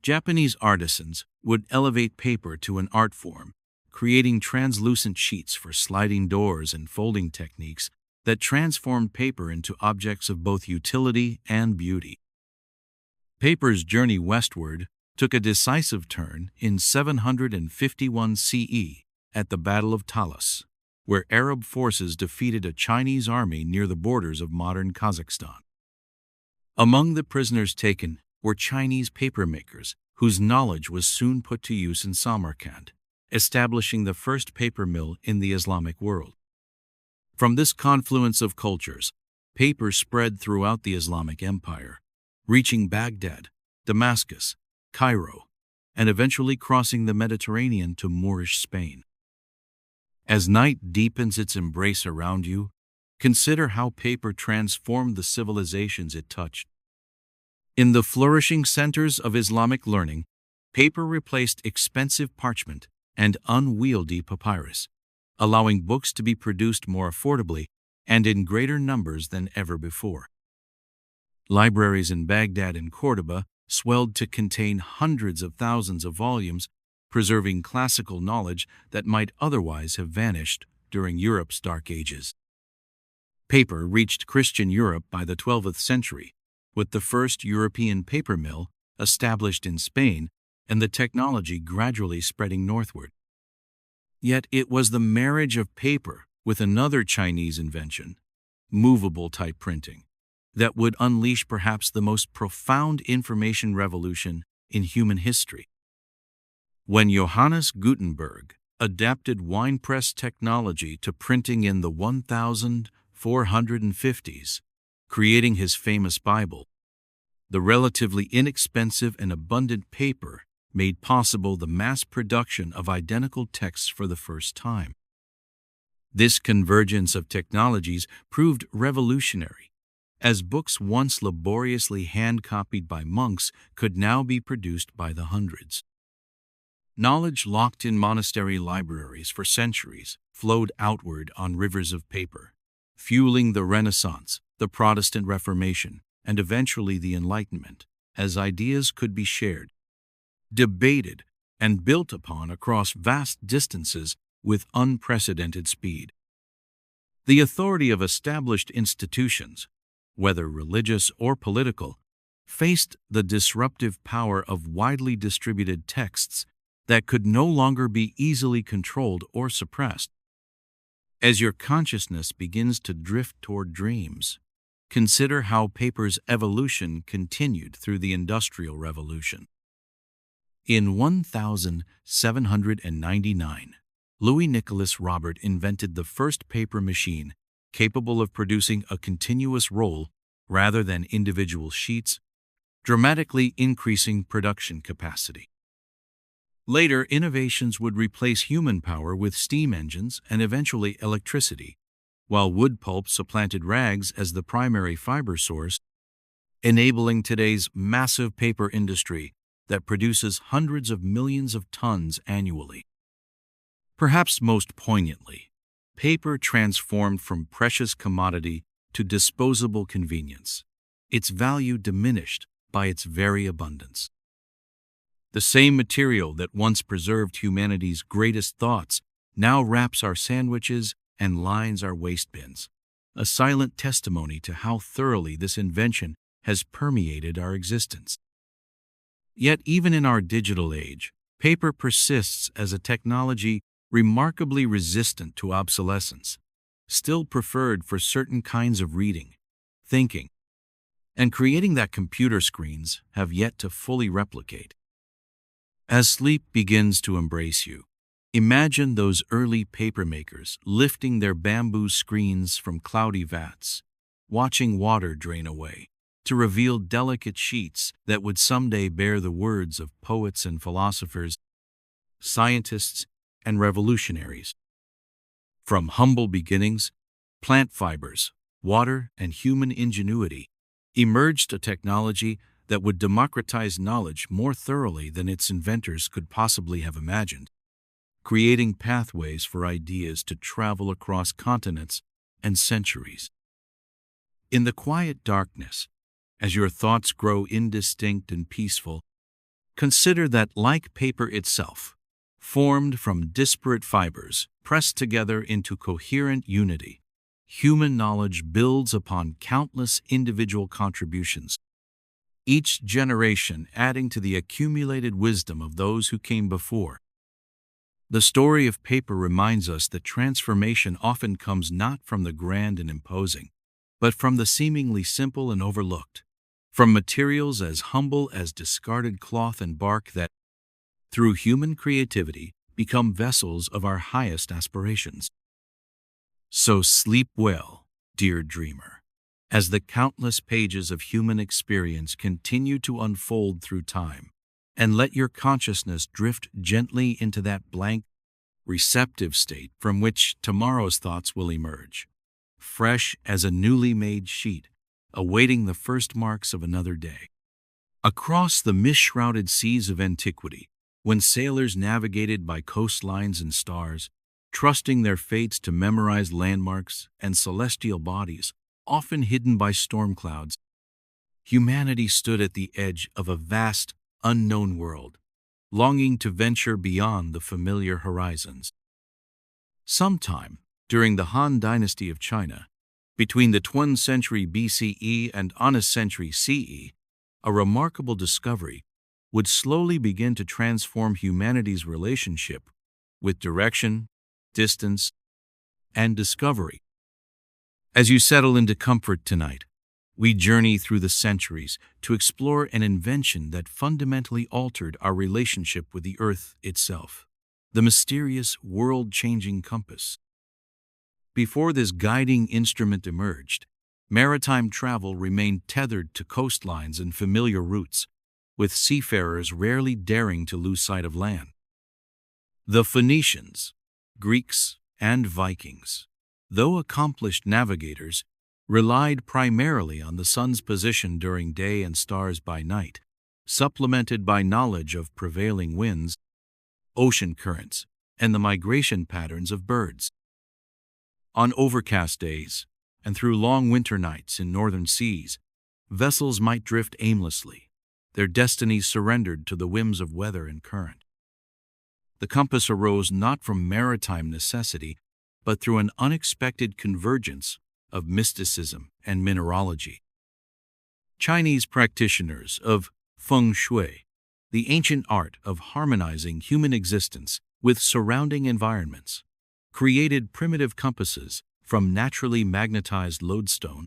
Japanese artisans would elevate paper to an art form, creating translucent sheets for sliding doors and folding techniques that transformed paper into objects of both utility and beauty. Paper's journey westward took a decisive turn in 751 CE at the Battle of Talas, where Arab forces defeated a Chinese army near the borders of modern Kazakhstan. Among the prisoners taken were Chinese papermakers whose knowledge was soon put to use in Samarkand, establishing the first paper mill in the Islamic world. From this confluence of cultures, paper spread throughout the Islamic Empire, reaching Baghdad, Damascus, Cairo, and eventually crossing the Mediterranean to Moorish Spain. As night deepens its embrace around you, consider how paper transformed the civilizations it touched. In the flourishing centers of Islamic learning, paper replaced expensive parchment and unwieldy papyrus, allowing books to be produced more affordably and in greater numbers than ever before. Libraries in Baghdad and Cordoba swelled to contain hundreds of thousands of volumes, preserving classical knowledge that might otherwise have vanished during Europe's Dark Ages. Paper reached Christian Europe by the 12th century, with the first European paper mill established in Spain and the technology gradually spreading northward. Yet it was the marriage of paper with another Chinese invention, movable type printing, that would unleash perhaps the most profound information revolution in human history. When Johannes Gutenberg adapted winepress technology to printing in the 1450s, creating his famous Bible, the relatively inexpensive and abundant paper made possible the mass production of identical texts for the first time. This convergence of technologies proved revolutionary, as books once laboriously hand-copied by monks could now be produced by the hundreds. Knowledge locked in monastery libraries for centuries flowed outward on rivers of paper, fueling the Renaissance, the Protestant Reformation, and eventually the Enlightenment, as ideas could be shared, debated, and built upon across vast distances with unprecedented speed. The authority of established institutions, whether religious or political, faced the disruptive power of widely distributed texts that could no longer be easily controlled or suppressed. As your consciousness begins to drift toward dreams, consider how paper's evolution continued through the Industrial Revolution. In 1799, Louis Nicholas Robert invented the first paper machine capable of producing a continuous roll rather than individual sheets, dramatically increasing production capacity. Later, innovations would replace human power with steam engines and eventually electricity, while wood pulp supplanted rags as the primary fiber source, enabling today's massive paper industry that produces hundreds of millions of tons annually. Perhaps most poignantly, paper transformed from precious commodity to disposable convenience, its value diminished by its very abundance. The same material that once preserved humanity's greatest thoughts now wraps our sandwiches and lines our waste bins, a silent testimony to how thoroughly this invention has permeated our existence. Yet even in our digital age, paper persists as a technology remarkably resistant to obsolescence, still preferred for certain kinds of reading, thinking, and creating that computer screens have yet to fully replicate. As sleep begins to embrace you, imagine those early papermakers lifting their bamboo screens from cloudy vats, watching water drain away, to reveal delicate sheets that would someday bear the words of poets and philosophers, scientists and revolutionaries. From humble beginnings, plant fibers, water, and human ingenuity emerged a technology that would democratize knowledge more thoroughly than its inventors could possibly have imagined, creating pathways for ideas to travel across continents and centuries. In the quiet darkness, as your thoughts grow indistinct and peaceful, consider that, like paper itself, formed from disparate fibers pressed together into coherent unity, human knowledge builds upon countless individual contributions, each generation adding to the accumulated wisdom of those who came before. The story of paper reminds us that transformation often comes not from the grand and imposing, but from the seemingly simple and overlooked, from materials as humble as discarded cloth and bark that, through human creativity, become vessels of our highest aspirations. So sleep well, dear dreamer, as the countless pages of human experience continue to unfold through time, and let your consciousness drift gently into that blank, receptive state from which tomorrow's thoughts will emerge, fresh as a newly made sheet, awaiting the first marks of another day. Across the mist-shrouded seas of antiquity, when sailors navigated by coastlines and stars, trusting their fates to memorize landmarks and celestial bodies, often hidden by storm clouds, humanity stood at the edge of a vast, unknown world, longing to venture beyond the familiar horizons. Sometime during the Han Dynasty of China, between the 12th century BCE and Honest century CE, a remarkable discovery would slowly begin to transform humanity's relationship with direction, distance, and discovery. As you settle into comfort tonight, we journey through the centuries to explore an invention that fundamentally altered our relationship with the Earth itself, the mysterious world-changing compass. Before this guiding instrument emerged, maritime travel remained tethered to coastlines and familiar routes, with seafarers rarely daring to lose sight of land. The Phoenicians, Greeks, and Vikings, though accomplished navigators, relied primarily on the sun's position during day and stars by night, supplemented by knowledge of prevailing winds, ocean currents, and the migration patterns of birds. On overcast days, and through long winter nights in northern seas, vessels might drift aimlessly, their destinies surrendered to the whims of weather and current. The compass arose not from maritime necessity, but through an unexpected convergence of mysticism and mineralogy. Chinese practitioners of feng shui, the ancient art of harmonizing human existence with surrounding environments, created primitive compasses from naturally magnetized lodestone,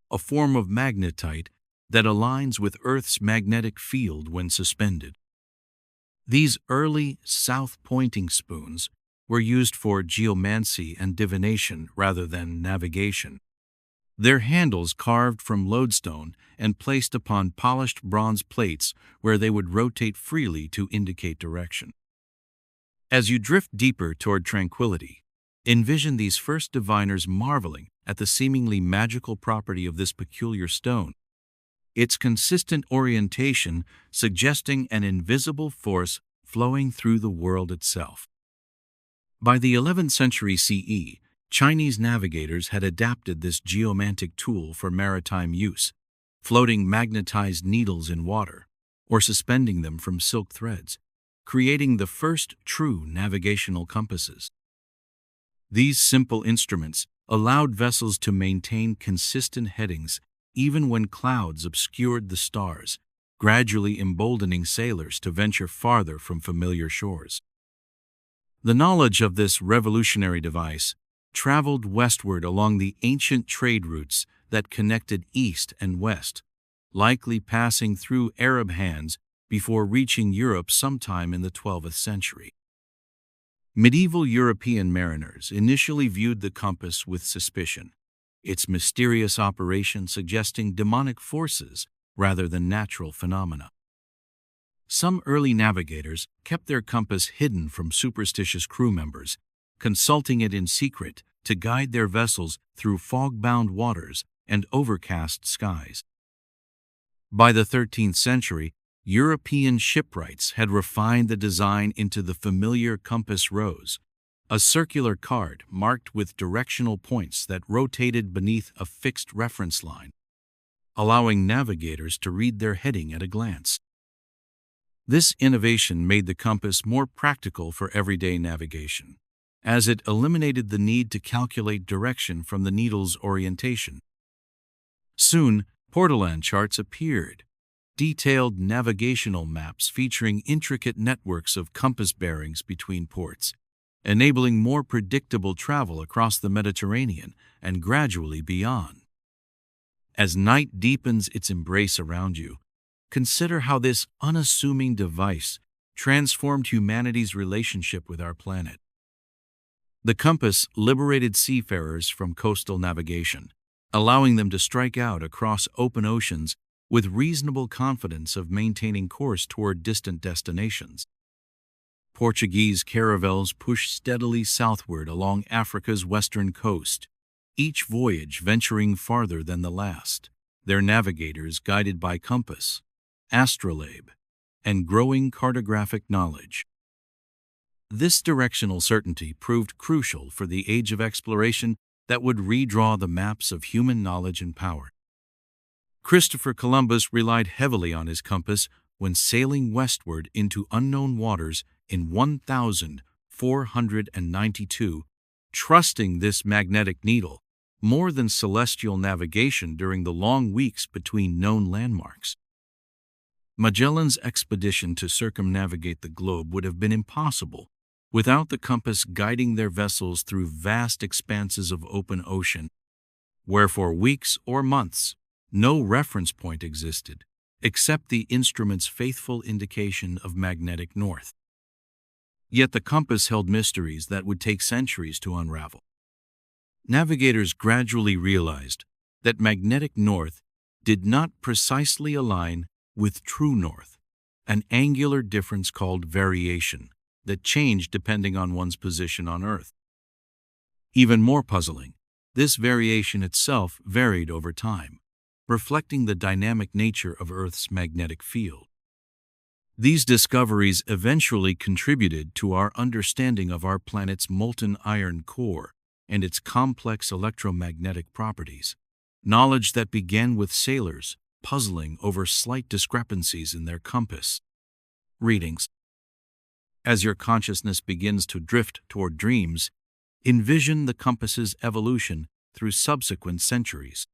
a form of magnetite that aligns with Earth's magnetic field when suspended. These early south-pointing spoons were used for geomancy and divination rather than navigation. Their handles carved from lodestone and placed upon polished bronze plates where they would rotate freely to indicate direction. As you drift deeper toward tranquility, envision these first diviners marveling at the seemingly magical property of this peculiar stone, its consistent orientation suggesting an invisible force flowing through the world itself. By the 11th century CE, Chinese navigators had adapted this geomantic tool for maritime use, floating magnetized needles in water or suspending them from silk threads, creating the first true navigational compasses. These simple instruments allowed vessels to maintain consistent headings even when clouds obscured the stars, gradually emboldening sailors to venture farther from familiar shores. The knowledge of this revolutionary device traveled westward along the ancient trade routes that connected east and west, likely passing through Arab hands before reaching Europe sometime in the 12th century. Medieval European mariners initially viewed the compass with suspicion, its mysterious operation suggesting demonic forces rather than natural phenomena. Some early navigators kept their compass hidden from superstitious crew members, consulting it in secret to guide their vessels through fog-bound waters and overcast skies. By the 13th century, European shipwrights had refined the design into the familiar compass rose, a circular card marked with directional points that rotated beneath a fixed reference line, allowing navigators to read their heading at a glance. This innovation made the compass more practical for everyday navigation, as it eliminated the need to calculate direction from the needle's orientation. Soon, portolan charts appeared, detailed navigational maps featuring intricate networks of compass bearings between ports, enabling more predictable travel across the Mediterranean and gradually beyond. As night deepens its embrace around you, consider how this unassuming device transformed humanity's relationship with our planet. The compass liberated seafarers from coastal navigation, allowing them to strike out across open oceans with reasonable confidence of maintaining course toward distant destinations. Portuguese caravels pushed steadily southward along Africa's western coast, each voyage venturing farther than the last, their navigators guided by compass, astrolabe, and growing cartographic knowledge. This directional certainty proved crucial for the age of exploration that would redraw the maps of human knowledge and power. Christopher Columbus relied heavily on his compass when sailing westward into unknown waters in 1492, trusting this magnetic needle more than celestial navigation during the long weeks between known landmarks. Magellan's expedition to circumnavigate the globe would have been impossible without the compass guiding their vessels through vast expanses of open ocean, where for weeks or months no reference point existed except the instrument's faithful indication of magnetic north. Yet the compass held mysteries that would take centuries to unravel. Navigators gradually realized that magnetic north did not precisely align with true north, an angular difference called variation that changed depending on one's position on Earth. Even more puzzling, this variation itself varied over time, reflecting the dynamic nature of Earth's magnetic field. These discoveries eventually contributed to our understanding of our planet's molten iron core and its complex electromagnetic properties, knowledge that began with sailors puzzling over slight discrepancies in their compass readings. As your consciousness begins to drift toward dreams, envision the compass's evolution through subsequent centuries.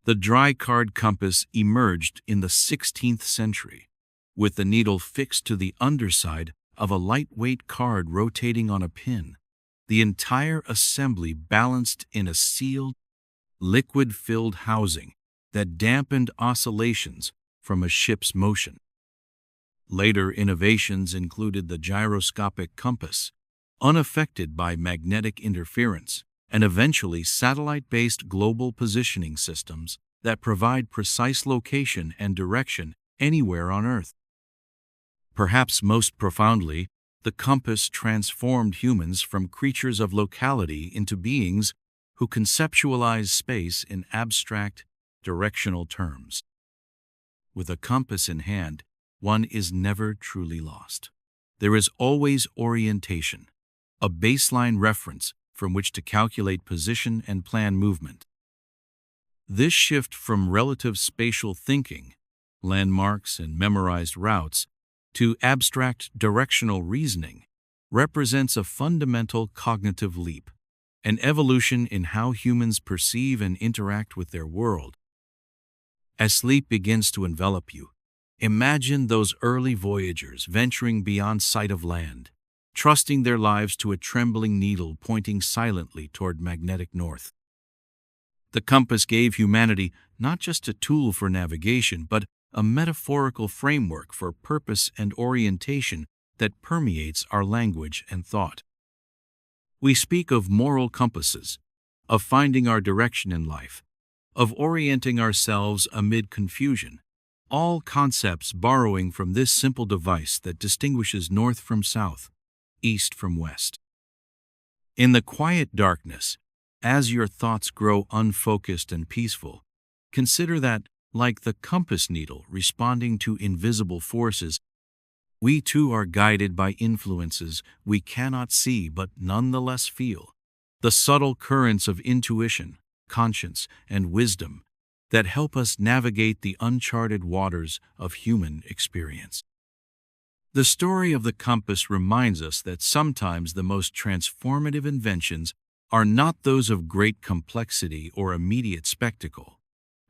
The dry card compass emerged in the 16th century, with the needle fixed to the underside of a lightweight card rotating on a pin, the entire assembly balanced in a sealed, liquid-filled housing that dampened oscillations from a ship's motion. Later innovations included the gyroscopic compass, unaffected by magnetic interference, and eventually satellite-based global positioning systems that provide precise location and direction anywhere on Earth. Perhaps most profoundly, the compass transformed humans from creatures of locality into beings who conceptualize space in abstract, directional terms. With a compass in hand, one is never truly lost. There is always orientation, a baseline reference from which to calculate position and plan movement. This shift from relative spatial thinking, landmarks and memorized routes, to abstract directional reasoning represents a fundamental cognitive leap, an evolution in how humans perceive and interact with their world. As sleep begins to envelop you, imagine those early voyagers venturing beyond sight of land, trusting their lives to a trembling needle pointing silently toward magnetic north. The compass gave humanity not just a tool for navigation, but a metaphorical framework for purpose and orientation that permeates our language and thought. We speak of moral compasses, of finding our direction in life, of orienting ourselves amid confusion, all concepts borrowing from this simple device that distinguishes north from south, east from west. In the quiet darkness, as your thoughts grow unfocused and peaceful, consider that, like the compass needle responding to invisible forces, we too are guided by influences we cannot see but nonetheless feel, the subtle currents of intuition, conscience, and wisdom that help us navigate the uncharted waters of human experience. The story of the compass reminds us that sometimes the most transformative inventions are not those of great complexity or immediate spectacle,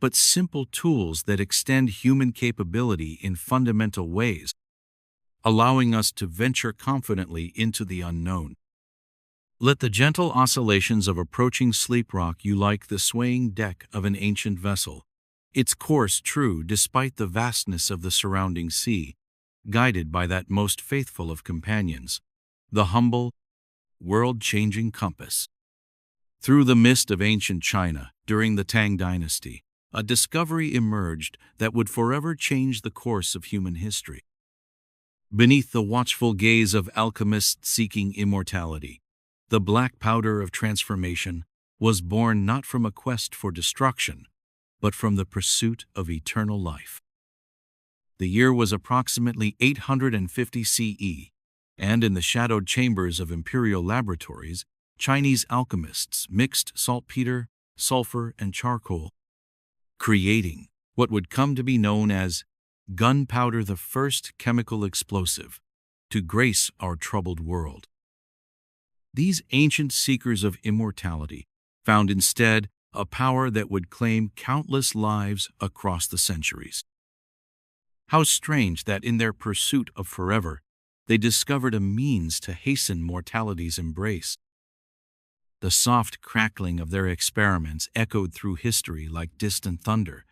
but simple tools that extend human capability in fundamental ways, allowing us to venture confidently into the unknown. Let the gentle oscillations of approaching sleep rock you like the swaying deck of an ancient vessel, its course true despite the vastness of the surrounding sea, guided by that most faithful of companions, the humble, world-changing compass. Through the mist of ancient China, during the Tang Dynasty, a discovery emerged that would forever change the course of human history. Beneath the watchful gaze of alchemists seeking immortality, the black powder of transformation was born not from a quest for destruction, but from the pursuit of eternal life. The year was approximately 850 CE, and in the shadowed chambers of imperial laboratories, Chinese alchemists mixed saltpeter, sulfur, and charcoal, creating what would come to be known as gunpowder, the first chemical explosive to grace our troubled world. These ancient seekers of immortality found instead a power that would claim countless lives across the centuries. How strange that in their pursuit of forever, they discovered a means to hasten mortality's embrace. The soft crackling of their experiments echoed through history like distant thunder,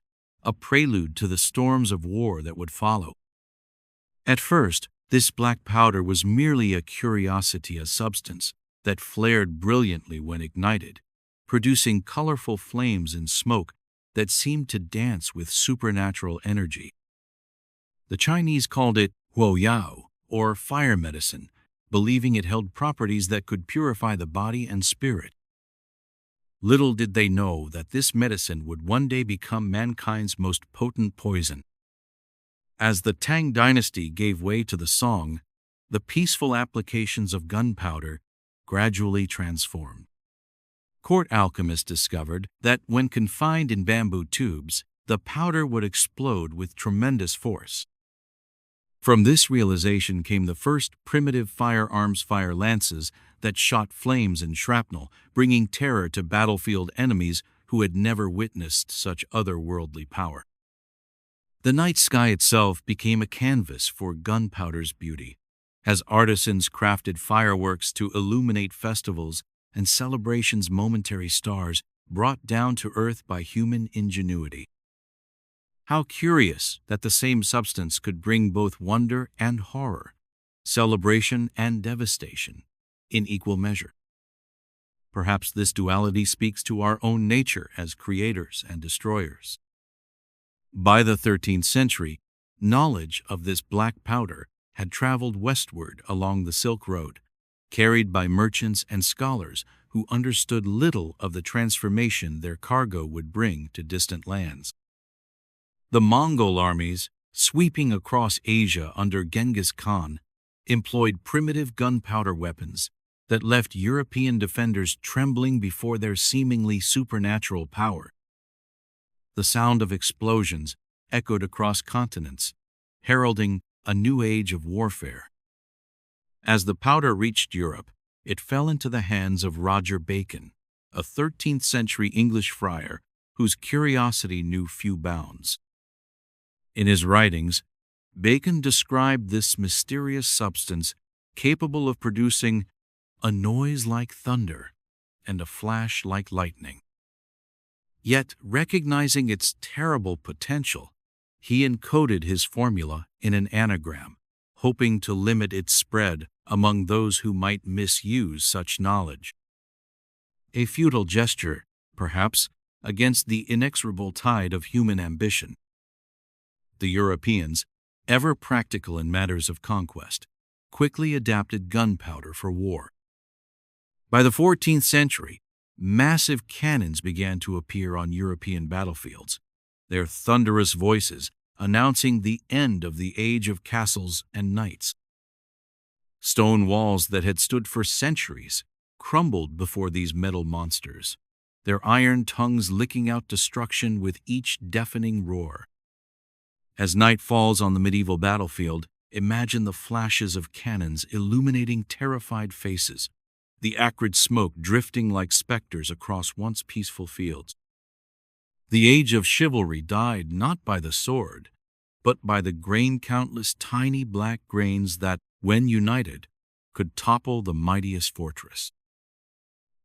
a prelude to the storms of war that would follow. At first, this black powder was merely a curiosity, a substance that flared brilliantly when ignited, producing colorful flames and smoke that seemed to dance with supernatural energy. The Chinese called it huo yao, or fire medicine, believing it held properties that could purify the body and spirit. Little did they know that this medicine would one day become mankind's most potent poison. As the Tang Dynasty gave way to the Song, the peaceful applications of gunpowder gradually transformed. Court alchemists discovered that when confined in bamboo tubes, the powder would explode with tremendous force. From this realization came the first primitive firearms, fire lances, that shot flames and shrapnel, bringing terror to battlefield enemies who had never witnessed such otherworldly power. The night sky itself became a canvas for gunpowder's beauty, as artisans crafted fireworks to illuminate festivals and celebrations, momentary stars brought down to earth by human ingenuity. How curious that the same substance could bring both wonder and horror, celebration and devastation, in equal measure. Perhaps this duality speaks to our own nature as creators and destroyers. By the 13th century, knowledge of this black powder had traveled westward along the Silk Road, carried by merchants and scholars who understood little of the transformation their cargo would bring to distant lands. The Mongol armies, sweeping across Asia under Genghis Khan, employed primitive gunpowder weapons that left European defenders trembling before their seemingly supernatural power. The sound of explosions echoed across continents, heralding a new age of warfare. As the powder reached Europe, it fell into the hands of Roger Bacon, a 13th century English friar whose curiosity knew few bounds. In his writings, Bacon described this mysterious substance capable of producing a noise like thunder and a flash like lightning. Yet, recognizing its terrible potential, he encoded his formula in an anagram, hoping to limit its spread among those who might misuse such knowledge. A futile gesture, perhaps, against the inexorable tide of human ambition. The Europeans, ever practical in matters of conquest, quickly adapted gunpowder for war. By the 14th century, massive cannons began to appear on European battlefields, their thunderous voices announcing the end of the age of castles and knights. Stone walls that had stood for centuries crumbled before these metal monsters, their iron tongues licking out destruction with each deafening roar. As night falls on the medieval battlefield, imagine the flashes of cannons illuminating terrified faces, the acrid smoke drifting like specters across once peaceful fields. The age of chivalry died not by the sword, but by the countless tiny black grains that, when united, could topple the mightiest fortress.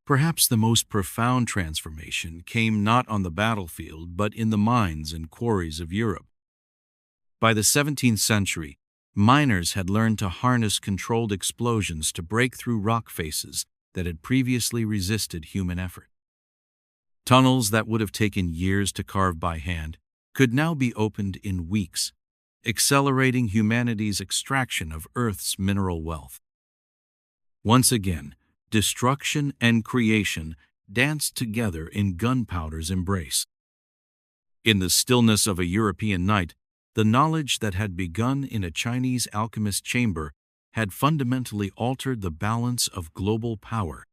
Perhaps the most profound transformation came not on the battlefield but in the mines and quarries of Europe. By the 17th century, miners had learned to harness controlled explosions to break through rock faces that had previously resisted human effort. Tunnels that would have taken years to carve by hand could now be opened in weeks, accelerating humanity's extraction of Earth's mineral wealth. Once again, destruction and creation danced together in gunpowder's embrace. In the stillness of a European night, the knowledge that had begun in a Chinese alchemist's chamber had fundamentally altered the balance of global power.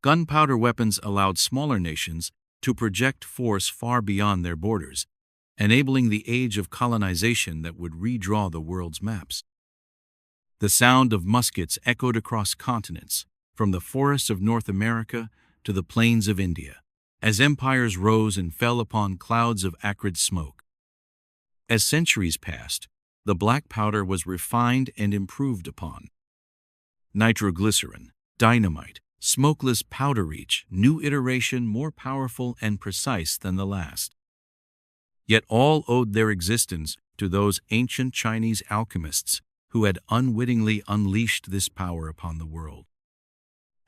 Gunpowder weapons allowed smaller nations to project force far beyond their borders, enabling the age of colonization that would redraw the world's maps. The sound of muskets echoed across continents, from the forests of North America to the plains of India, as empires rose and fell upon clouds of acrid smoke. As centuries passed, the black powder was refined and improved upon. Nitroglycerin, dynamite, smokeless powder, each new iteration more powerful and precise than the last. Yet all owed their existence to those ancient Chinese alchemists who had unwittingly unleashed this power upon the world.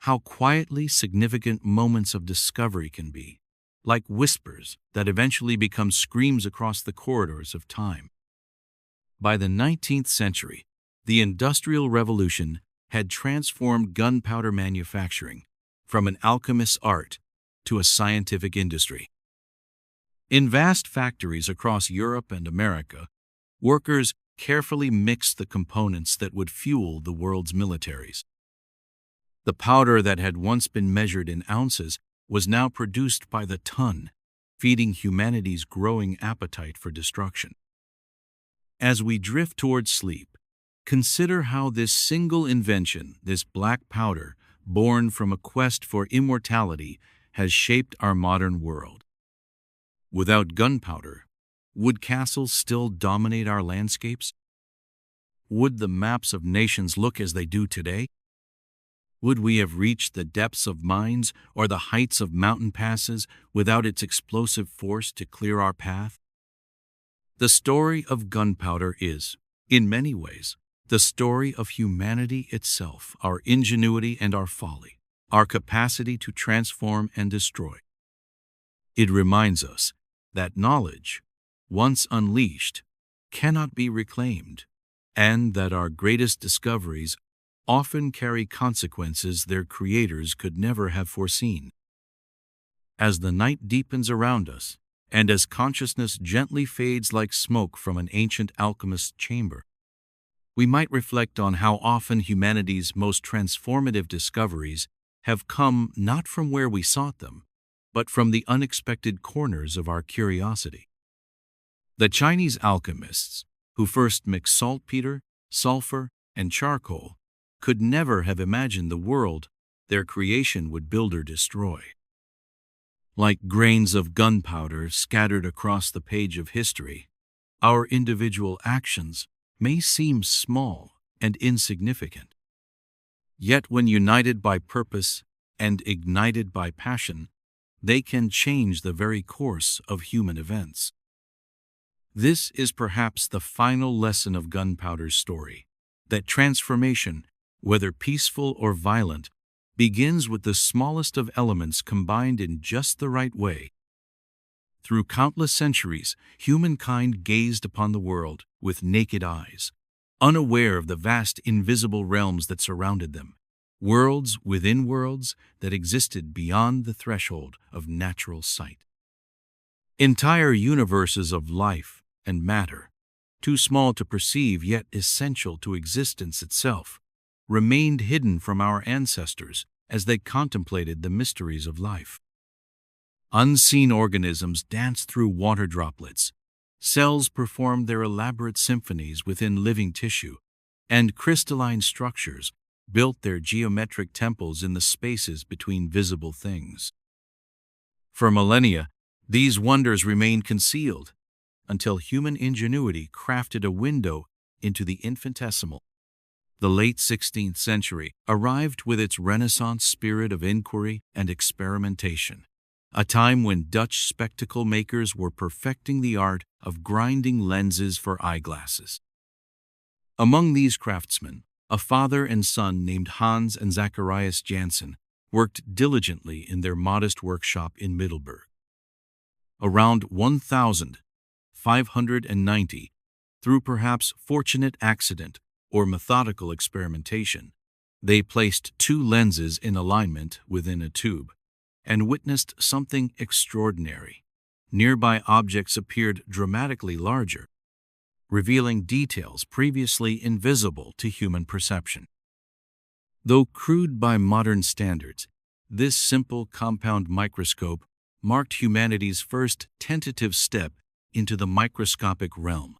How quietly significant moments of discovery can be, like whispers that eventually become screams across the corridors of time. By the 19th century, the Industrial Revolution had transformed gunpowder manufacturing from an alchemist's art to a scientific industry. In vast factories across Europe and America, workers carefully mixed the components that would fuel the world's militaries. The powder that had once been measured in ounces was now produced by the ton, feeding humanity's growing appetite for destruction. As we drift towards sleep, consider how this single invention, this black powder, born from a quest for immortality, has shaped our modern world. Without gunpowder, would castles still dominate our landscapes? Would the maps of nations look as they do today? Would we have reached the depths of mines or the heights of mountain passes without its explosive force to clear our path? The story of gunpowder is, in many ways, the story of humanity itself, our ingenuity and our folly, our capacity to transform and destroy. It reminds us that knowledge, once unleashed, cannot be reclaimed, and that our greatest discoveries often carry consequences their creators could never have foreseen. As the night deepens around us, and as consciousness gently fades like smoke from an ancient alchemist's chamber, we might reflect on how often humanity's most transformative discoveries have come not from where we sought them, but from the unexpected corners of our curiosity. The Chinese alchemists, who first mixed saltpeter, sulfur, and charcoal, could never have imagined the world their creation would build or destroy. Like grains of gunpowder scattered across the page of history, our individual actions may seem small and insignificant. Yet when united by purpose and ignited by passion, they can change the very course of human events. This is perhaps the final lesson of gunpowder's story, that transformation, whether peaceful or violent, begins with the smallest of elements combined in just the right way. Through countless centuries, humankind gazed upon the world with naked eyes, unaware of the vast invisible realms that surrounded them, worlds within worlds that existed beyond the threshold of natural sight. Entire universes of life and matter, too small to perceive yet essential to existence itself, remained hidden from our ancestors as they contemplated the mysteries of life. Unseen organisms danced through water droplets, cells performed their elaborate symphonies within living tissue, and crystalline structures built their geometric temples in the spaces between visible things. For millennia, these wonders remained concealed, until human ingenuity crafted a window into the infinitesimal. The late 16th century arrived with its Renaissance spirit of inquiry and experimentation, a time when Dutch spectacle makers were perfecting the art of grinding lenses for eyeglasses. Among these craftsmen, a father and son named Hans and Zacharias Janssen worked diligently in their modest workshop in Middelburg. Around 1590, through perhaps fortunate accident or methodical experimentation, they placed two lenses in alignment within a tube and witnessed something extraordinary. Nearby objects appeared dramatically larger, revealing details previously invisible to human perception. Though crude by modern standards, this simple compound microscope marked humanity's first tentative step into the microscopic realm.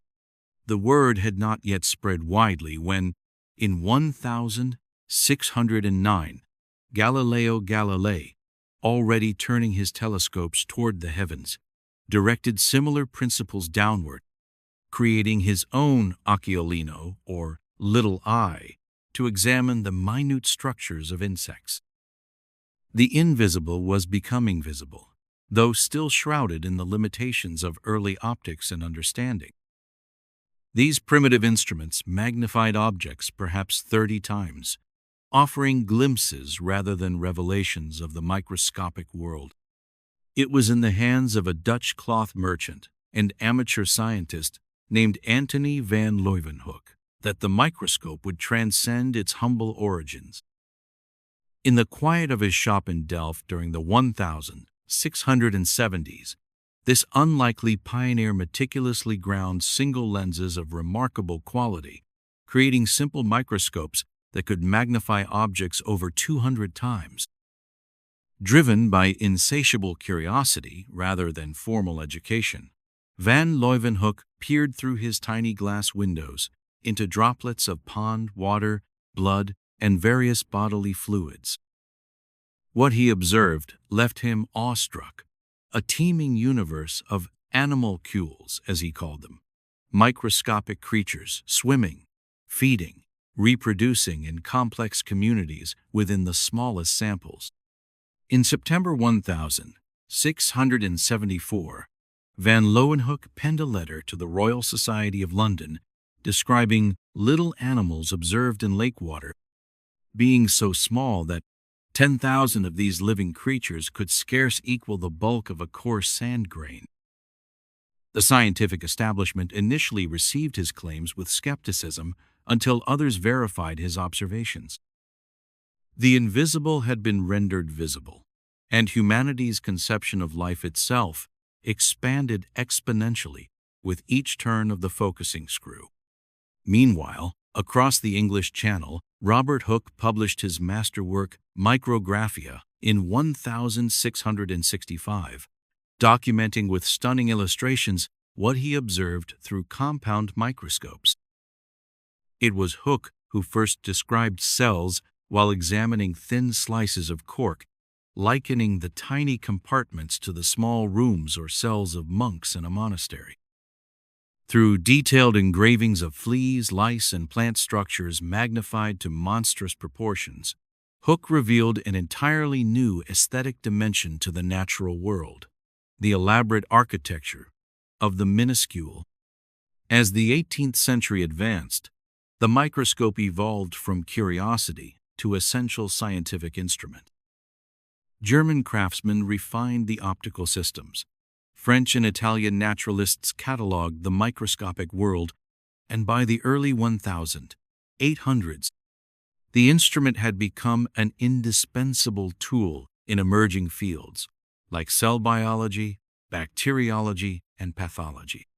The word had not yet spread widely when, in 1609, Galileo Galilei, already turning his telescopes toward the heavens, directed similar principles downward, creating his own occhiolino, or little eye, to examine the minute structures of insects. The invisible was becoming visible, though still shrouded in the limitations of early optics and understanding. These primitive instruments magnified objects perhaps 30 times, offering glimpses rather than revelations of the microscopic world. It was in the hands of a Dutch cloth merchant and amateur scientist named Antony van Leeuwenhoek that the microscope would transcend its humble origins. In the quiet of his shop in Delft during the 1670s, this unlikely pioneer meticulously ground single lenses of remarkable quality, creating simple microscopes that could magnify objects over 200 times. Driven by insatiable curiosity rather than formal education, Van Leeuwenhoek peered through his tiny glass windows into droplets of pond water, blood, and various bodily fluids. What he observed left him awestruck. A teeming universe of animalcules, as he called them, microscopic creatures swimming, feeding, reproducing in complex communities within the smallest samples. In September 1674, Van Leeuwenhoek penned a letter to the Royal Society of London describing little animals observed in lake water being so small that 10,000 of these living creatures could scarce equal the bulk of a coarse sand grain. The scientific establishment initially received his claims with skepticism until others verified his observations. The invisible had been rendered visible, and humanity's conception of life itself expanded exponentially with each turn of the focusing screw. Meanwhile, across the English Channel, Robert Hooke published his masterwork Micrographia in 1665, documenting with stunning illustrations what he observed through compound microscopes. It was Hooke who first described cells while examining thin slices of cork, likening the tiny compartments to the small rooms or cells of monks in a monastery. Through detailed engravings of fleas, lice, and plant structures magnified to monstrous proportions, Hooke revealed an entirely new aesthetic dimension to the natural world, the elaborate architecture of the minuscule. As the 18th century advanced, the microscope evolved from curiosity to essential scientific instrument. German craftsmen refined the optical systems. French and Italian naturalists catalogued the microscopic world, and by the early 1800s, the instrument had become an indispensable tool in emerging fields like cell biology, bacteriology, and pathology.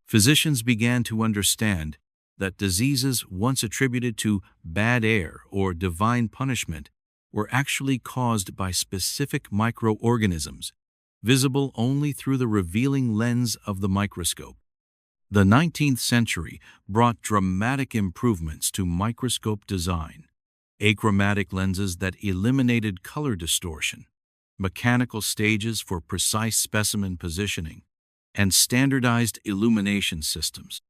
Physicians began to understand that diseases once attributed to bad air or divine punishment were actually caused by specific microorganisms, visible only through the revealing lens of the microscope. The 19th century brought dramatic improvements to microscope design: achromatic lenses that eliminated color distortion, mechanical stages for precise specimen positioning, and standardized illumination systems.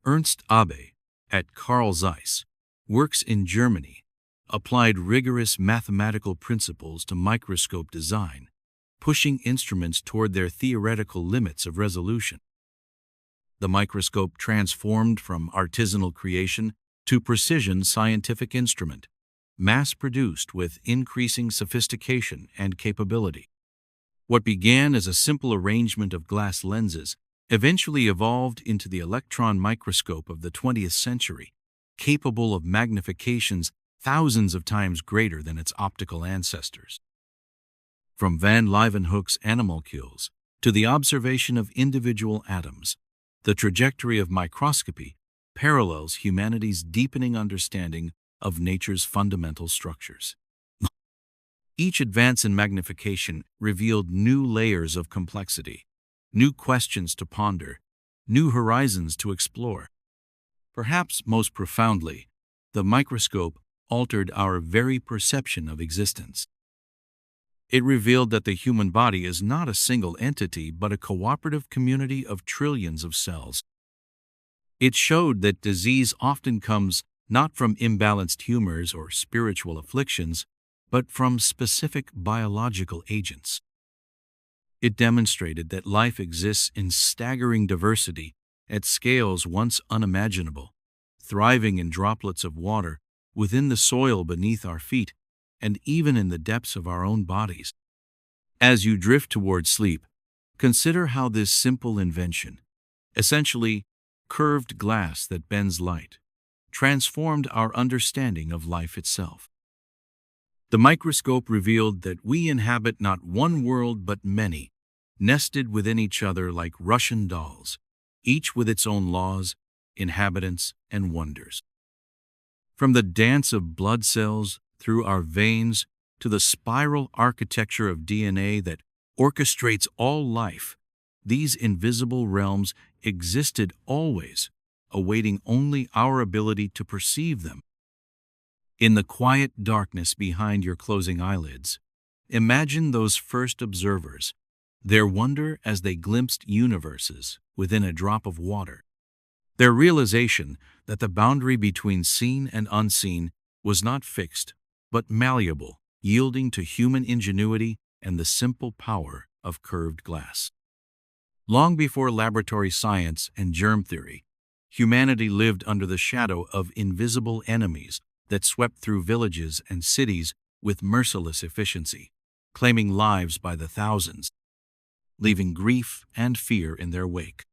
Ernst Abbe, at Carl Zeiss Works in Germany, applied rigorous mathematical principles to microscope design, pushing instruments toward their theoretical limits of resolution. The microscope transformed from artisanal creation to precision scientific instrument, mass-produced with increasing sophistication and capability. What began as a simple arrangement of glass lenses eventually evolved into the electron microscope of the 20th century, capable of magnifications thousands of times greater than its optical ancestors. From Van Leeuwenhoek's animalcules to the observation of individual atoms, the trajectory of microscopy parallels humanity's deepening understanding of nature's fundamental structures. Each advance in magnification revealed new layers of complexity, new questions to ponder, new horizons to explore. Perhaps most profoundly, the microscope altered our very perception of existence. It revealed that the human body is not a single entity but a cooperative community of trillions of cells. It showed that disease often comes not from imbalanced humors or spiritual afflictions, but from specific biological agents. It demonstrated that life exists in staggering diversity at scales once unimaginable, thriving in droplets of water, within the soil beneath our feet, and even in the depths of our own bodies. As you drift toward sleep, consider how this simple invention, essentially curved glass that bends light, transformed our understanding of life itself. The microscope revealed that we inhabit not one world but many, nested within each other like Russian dolls, each with its own laws, inhabitants, and wonders. From the dance of blood cells through our veins to the spiral architecture of DNA that orchestrates all life, these invisible realms existed always, awaiting only our ability to perceive them. In the quiet darkness behind your closing eyelids, imagine those first observers, their wonder as they glimpsed universes within a drop of water, their realization that the boundary between seen and unseen was not fixed, but malleable, yielding to human ingenuity and the simple power of curved glass. Long before laboratory science and germ theory, humanity lived under the shadow of invisible enemies that swept through villages and cities with merciless efficiency, claiming lives by the thousands, leaving grief and fear in their wake.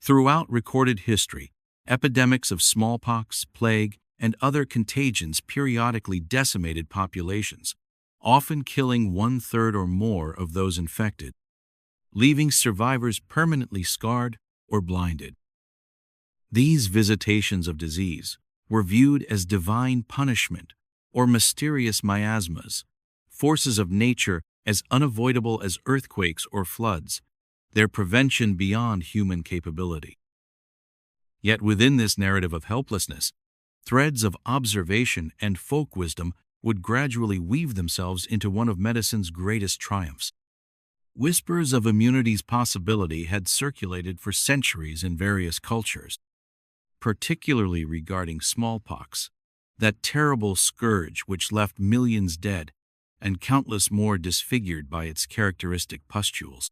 Throughout recorded history, epidemics of smallpox, plague, and other contagions periodically decimated populations, often killing 1/3 or more of those infected, leaving survivors permanently scarred or blinded. These visitations of disease were viewed as divine punishment or mysterious miasmas, forces of nature as unavoidable as earthquakes or floods, their prevention beyond human capability. Yet within this narrative of helplessness, threads of observation and folk wisdom would gradually weave themselves into one of medicine's greatest triumphs. Whispers of immunity's possibility had circulated for centuries in various cultures, particularly regarding smallpox, that terrible scourge which left millions dead and countless more disfigured by its characteristic pustules.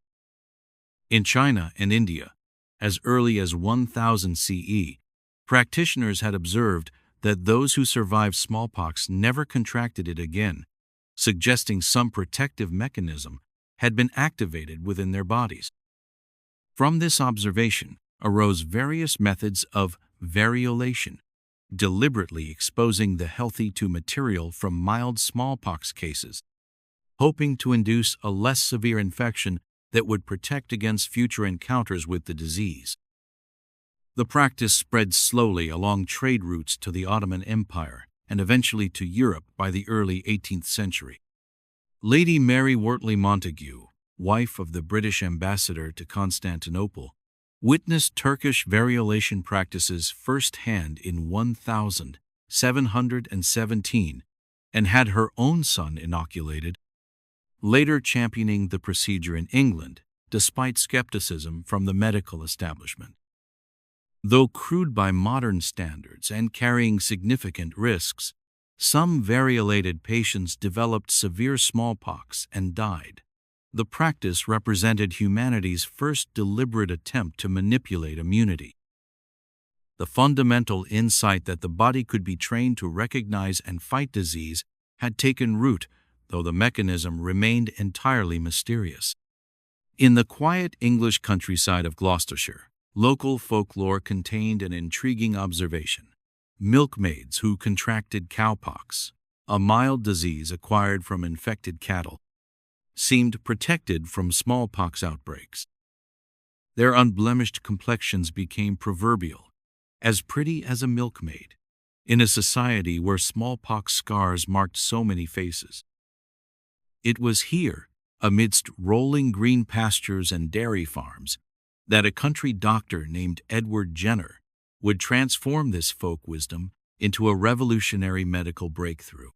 In China and India, as early as 1000 CE, practitioners had observed that those who survived smallpox never contracted it again, suggesting some protective mechanism had been activated within their bodies. From this observation arose various methods of variolation, deliberately exposing the healthy to material from mild smallpox cases, hoping to induce a less severe infection that would protect against future encounters with the disease. The practice spread slowly along trade routes to the Ottoman Empire and eventually to Europe by the early 18th century. Lady Mary Wortley Montagu, wife of the British ambassador to Constantinople, witnessed Turkish variolation practices firsthand in 1717 and had her own son inoculated, later championing the procedure in England despite skepticism from the medical establishment. Though crude by modern standards and carrying significant risks, some variolated patients developed severe smallpox and died. The practice represented humanity's first deliberate attempt to manipulate immunity. The fundamental insight that the body could be trained to recognize and fight disease had taken root, though the mechanism remained entirely mysterious. In the quiet English countryside of Gloucestershire, local folklore contained an intriguing observation. Milkmaids who contracted cowpox, a mild disease acquired from infected cattle, seemed protected from smallpox outbreaks. Their unblemished complexions became proverbial, as pretty as a milkmaid, in a society where smallpox scars marked so many faces. It was here, amidst rolling green pastures and dairy farms, that a country doctor named Edward Jenner would transform this folk wisdom into a revolutionary medical breakthrough.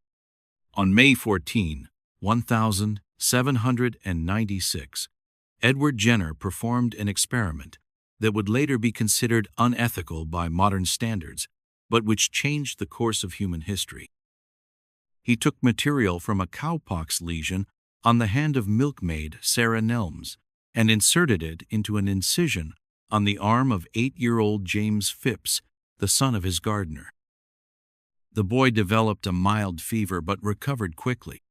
On May 14, 1796, Edward Jenner performed an experiment that would later be considered unethical by modern standards, but which changed the course of human history. He took material from a cowpox lesion on the hand of milkmaid Sarah Nelms and inserted it into an incision on the arm of 8-year-old James Phipps, the son of his gardener. The boy developed a mild fever but recovered quickly.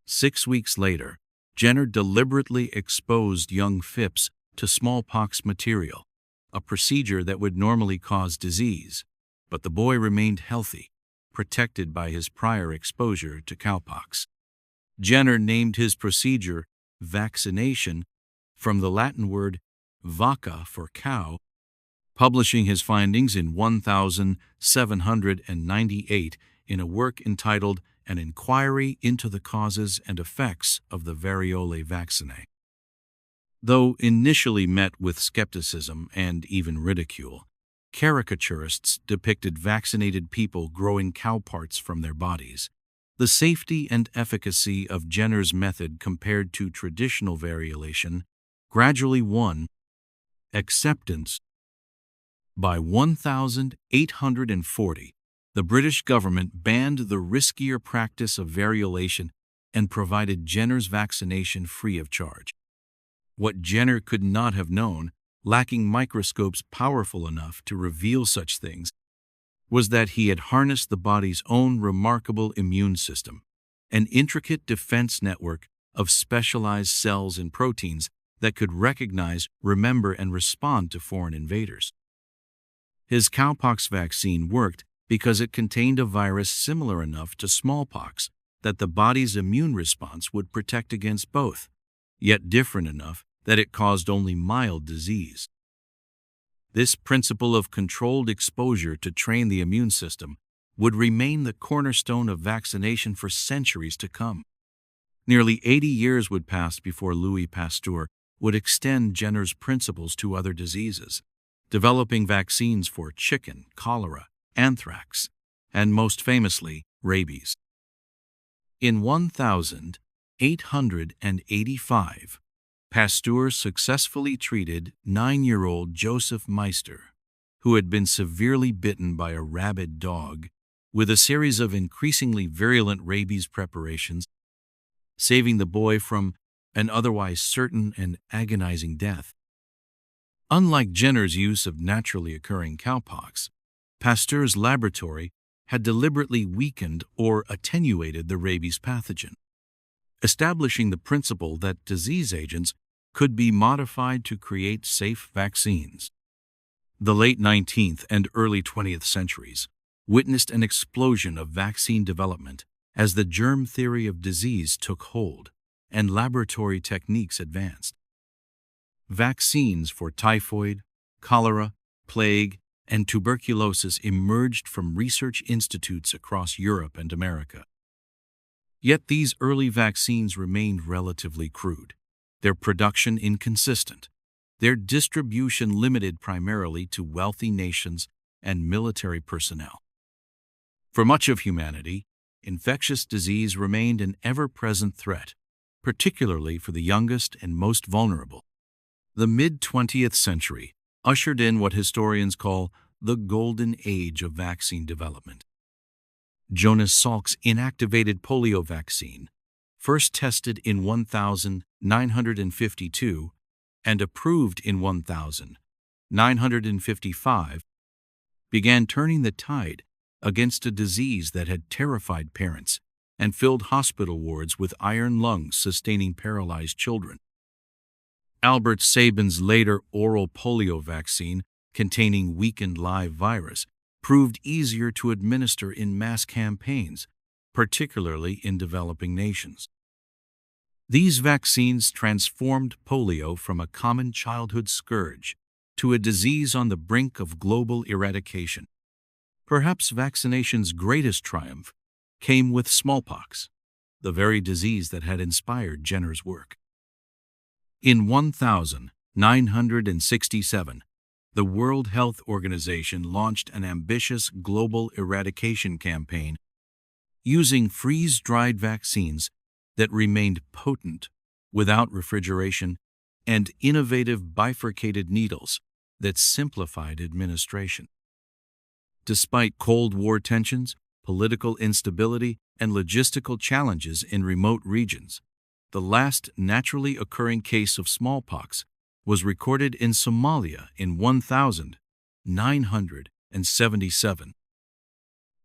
6 weeks later, Jenner deliberately exposed young Phipps to smallpox material, a procedure that would normally cause disease, but the boy remained healthy, protected by his prior exposure to cowpox. Jenner named his procedure vaccination from the Latin word vacca for cow, publishing his findings in 1798 in a work entitled An Inquiry into the Causes and Effects of the Variolae Vaccinae. Though initially met with skepticism and even ridicule, Caricaturists depicted vaccinated people growing cow parts from their bodies. The safety and efficacy of Jenner's method compared to traditional variolation gradually won acceptance. By 1840, the British government banned the riskier practice of variolation and provided Jenner's vaccination free of charge. What Jenner could not have known, lacking microscopes powerful enough to reveal such things, was that he had harnessed the body's own remarkable immune system, an intricate defense network of specialized cells and proteins that could recognize, remember, and respond to foreign invaders. His cowpox vaccine worked because it contained a virus similar enough to smallpox that the body's immune response would protect against both, yet different enough that it caused only mild disease. This principle of controlled exposure to train the immune system would remain the cornerstone of vaccination for centuries to come. Nearly 80 years would pass before Louis Pasteur would extend Jenner's principles to other diseases, developing vaccines for chicken, cholera, anthrax, and most famously, rabies. In 1885, Pasteur successfully treated 9-year-old Joseph Meister, who had been severely bitten by a rabid dog, with a series of increasingly virulent rabies preparations, saving the boy from an otherwise certain and agonizing death. Unlike Jenner's use of naturally occurring cowpox, Pasteur's laboratory had deliberately weakened or attenuated the rabies pathogen, establishing the principle that disease agents could be modified to create safe vaccines. The late 19th and early 20th centuries witnessed an explosion of vaccine development as the germ theory of disease took hold and laboratory techniques advanced. Vaccines for typhoid, cholera, plague, and tuberculosis emerged from research institutes across Europe and America. Yet these early vaccines remained relatively crude, their production inconsistent, their distribution limited primarily to wealthy nations and military personnel. For much of humanity, infectious disease remained an ever-present threat, particularly for the youngest and most vulnerable. The mid-20th century ushered in what historians call the golden age of vaccine development. Jonas Salk's inactivated polio vaccine, first tested in 1952 and approved in 1955, began turning the tide against a disease that had terrified parents and filled hospital wards with iron lungs sustaining paralyzed children. Albert Sabin's later oral polio vaccine, containing weakened live virus, proved easier to administer in mass campaigns, particularly in developing nations. These vaccines transformed polio from a common childhood scourge to a disease on the brink of global eradication. Perhaps vaccination's greatest triumph came with smallpox, the very disease that had inspired Jenner's work. In 1967, the World Health Organization launched an ambitious global eradication campaign using freeze-dried vaccines that remained potent without refrigeration and innovative bifurcated needles that simplified administration. Despite Cold War tensions, political instability, and logistical challenges in remote regions, the last naturally occurring case of smallpox was recorded in Somalia in 1977.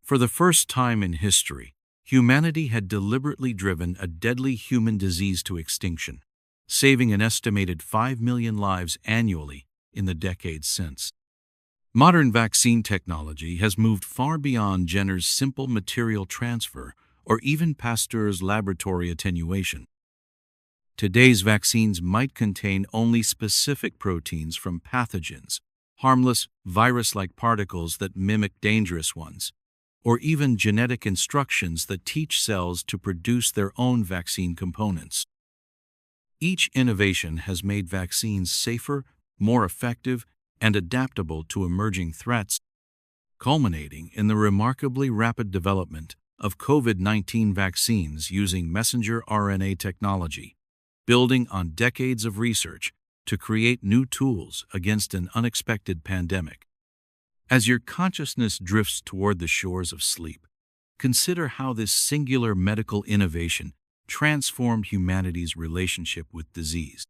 For the first time in history, humanity had deliberately driven a deadly human disease to extinction, saving an estimated 5 million lives annually in the decades since. Modern vaccine technology has moved far beyond Jenner's simple material transfer or even Pasteur's laboratory attenuation. Today's vaccines might contain only specific proteins from pathogens, harmless virus-like particles that mimic dangerous ones, or even genetic instructions that teach cells to produce their own vaccine components. Each innovation has made vaccines safer, more effective, and adaptable to emerging threats, culminating in the remarkably rapid development of COVID-19 vaccines using messenger RNA technology, building on decades of research to create new tools against an unexpected pandemic. As your consciousness drifts toward the shores of sleep, consider how this singular medical innovation transformed humanity's relationship with disease.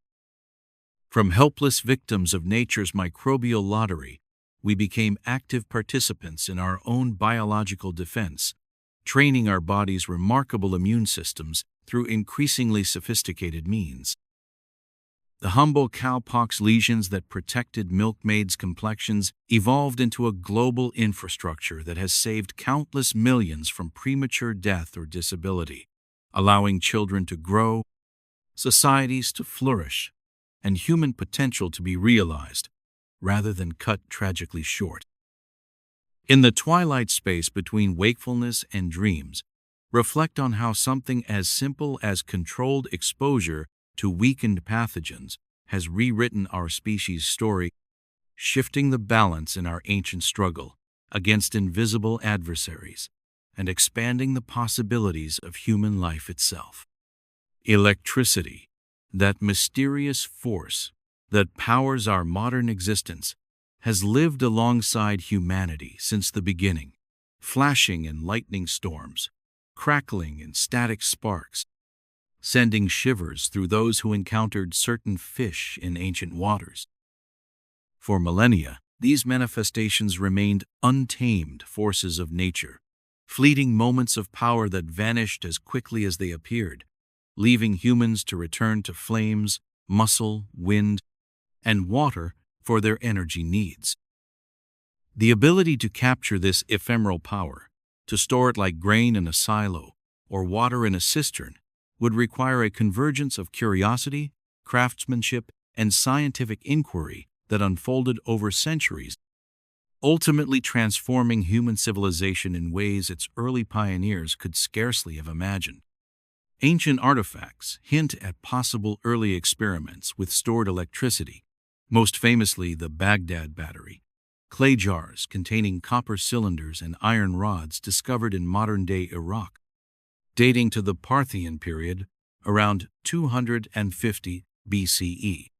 From helpless victims of nature's microbial lottery, we became active participants in our own biological defense, training our body's remarkable immune systems through increasingly sophisticated means. The humble cowpox lesions that protected milkmaids' complexions evolved into a global infrastructure that has saved countless millions from premature death or disability, allowing children to grow, societies to flourish, and human potential to be realized, rather than cut tragically short. In the twilight space between wakefulness and dreams, reflect on how something as simple as controlled exposure to weakened pathogens has rewritten our species' story, shifting the balance in our ancient struggle against invisible adversaries and expanding the possibilities of human life itself. Electricity, that mysterious force that powers our modern existence, has lived alongside humanity since the beginning, flashing in lightning storms, crackling in static sparks, sending shivers through those who encountered certain fish in ancient waters. For millennia, these manifestations remained untamed forces of nature, fleeting moments of power that vanished as quickly as they appeared, leaving humans to return to flames, muscle, wind, and water for their energy needs. The ability to capture this ephemeral power, to store it like grain in a silo or water in a cistern, would require a convergence of curiosity, craftsmanship, and scientific inquiry that unfolded over centuries, ultimately transforming human civilization in ways its early pioneers could scarcely have imagined. Ancient artifacts hint at possible early experiments with stored electricity, most famously the Baghdad battery, clay jars containing copper cylinders and iron rods discovered in modern-day Iraq, dating to the Parthian period around 250 BCE.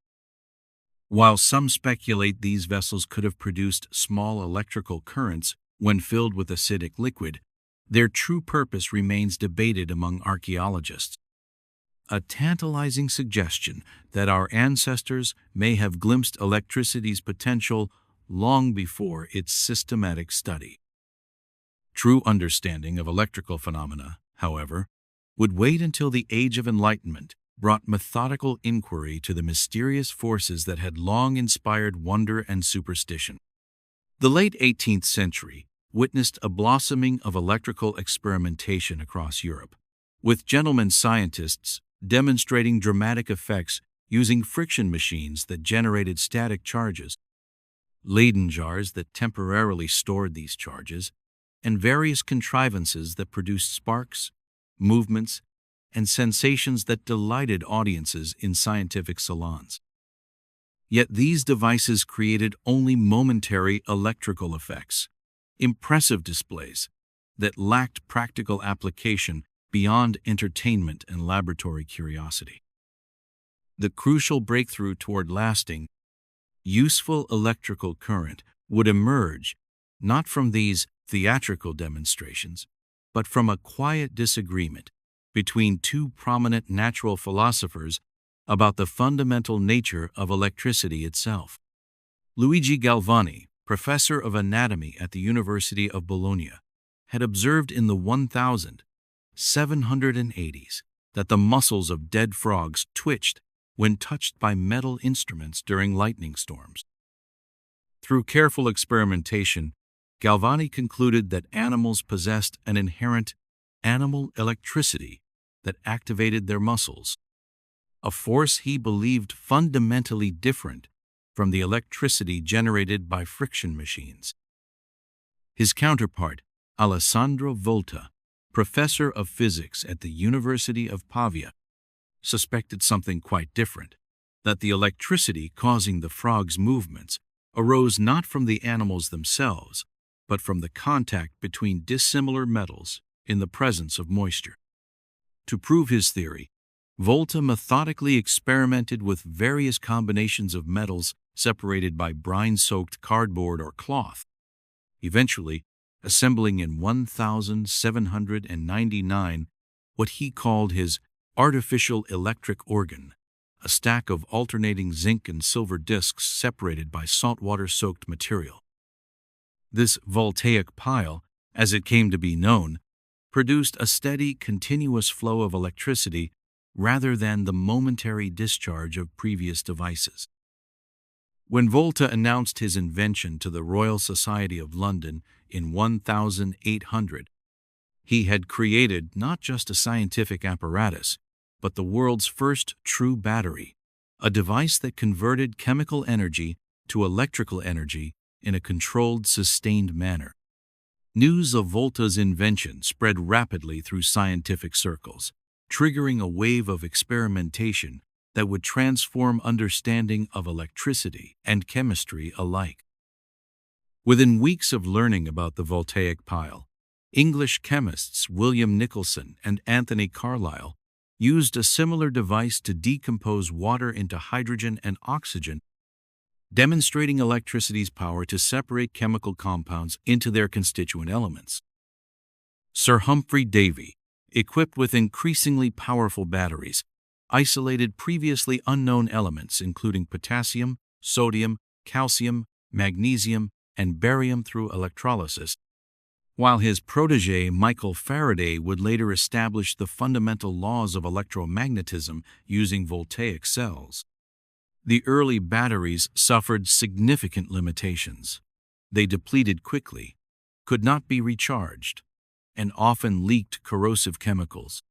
While some speculate these vessels could have produced small electrical currents when filled with acidic liquid, their true purpose remains debated among archaeologists. A tantalizing suggestion that our ancestors may have glimpsed electricity's potential long before its systematic study. True understanding of electrical phenomena, however, would wait until the Age of Enlightenment brought methodical inquiry to the mysterious forces that had long inspired wonder and superstition. The late 18th century witnessed a blossoming of electrical experimentation across Europe, with gentlemen scientists demonstrating dramatic effects using friction machines that generated static charges, Leyden jars that temporarily stored these charges, and various contrivances that produced sparks, movements, and sensations that delighted audiences in scientific salons. Yet these devices created only momentary electrical effects, impressive displays that lacked practical application beyond entertainment and laboratory curiosity. The crucial breakthrough toward lasting, useful electrical current would emerge not from these theatrical demonstrations, but from a quiet disagreement between two prominent natural philosophers about the fundamental nature of electricity itself. Luigi Galvani, professor of anatomy at the University of Bologna, had observed in the 1780s that the muscles of dead frogs twitched when touched by metal instruments during lightning storms. Through careful experimentation, Galvani concluded that animals possessed an inherent animal electricity that activated their muscles, a force he believed fundamentally different from the electricity generated by friction machines. His counterpart, Alessandro Volta, professor of physics at the University of Pavia, suspected something quite different, that the electricity causing the frogs' movements arose not from the animals themselves, but from the contact between dissimilar metals in the presence of moisture. To prove his theory, Volta methodically experimented with various combinations of metals separated by brine-soaked cardboard or cloth, eventually assembling in 1799 what he called his artificial electric organ, a stack of alternating zinc and silver discs separated by saltwater-soaked material. This voltaic pile, as it came to be known, produced a steady, continuous flow of electricity rather than the momentary discharge of previous devices. When Volta announced his invention to the Royal Society of London in 1800, he had created not just a scientific apparatus, but the world's first true battery, a device that converted chemical energy to electrical energy in a controlled, sustained manner. News of Volta's invention spread rapidly through scientific circles, triggering a wave of experimentation that would transform understanding of electricity and chemistry alike. Within weeks of learning about the voltaic pile, English chemists William Nicholson and Anthony Carlisle used a similar device to decompose water into hydrogen and oxygen, demonstrating electricity's power to separate chemical compounds into their constituent elements. Sir Humphrey Davy, equipped with increasingly powerful batteries, isolated previously unknown elements including potassium, sodium, calcium, magnesium, and barium through electrolysis, while his protege Michael Faraday would later establish the fundamental laws of electromagnetism using voltaic cells. The early batteries suffered significant limitations. They depleted quickly, could not be recharged, and often leaked corrosive chemicals.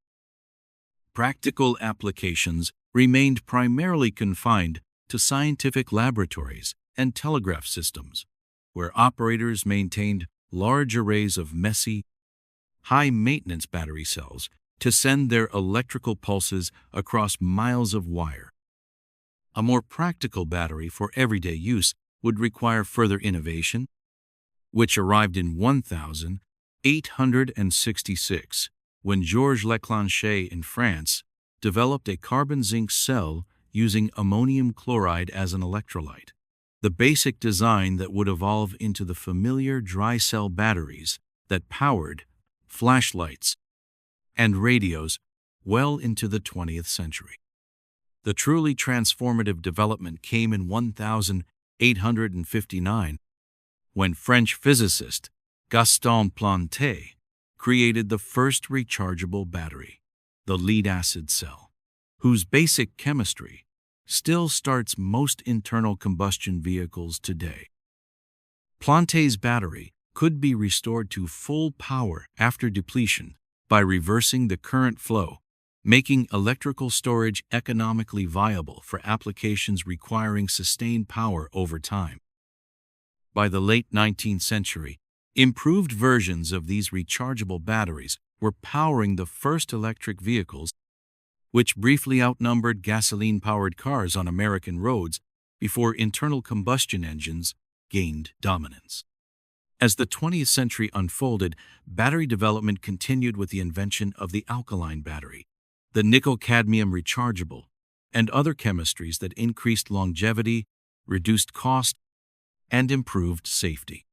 Practical applications remained primarily confined to scientific laboratories and telegraph systems, where operators maintained large arrays of messy, high-maintenance battery cells to send their electrical pulses across miles of wire. A more practical battery for everyday use would require further innovation, which arrived in 1866 when Georges Leclanché in France developed a carbon-zinc cell using ammonium chloride as an electrolyte, the basic design that would evolve into the familiar dry-cell batteries that powered flashlights and radios well into the 20th century. The truly transformative development came in 1859 when French physicist Gaston Planté created the first rechargeable battery, the lead-acid cell, whose basic chemistry still starts most internal combustion vehicles today. Planté's battery could be restored to full power after depletion by reversing the current flow, making electrical storage economically viable for applications requiring sustained power over time. By the late 19th century, improved versions of these rechargeable batteries were powering the first electric vehicles, which briefly outnumbered gasoline-powered cars on American roads before internal combustion engines gained dominance. As the 20th century unfolded, battery development continued with the invention of the alkaline battery, the nickel-cadmium rechargeable, and other chemistries that increased longevity, reduced cost, and improved safety.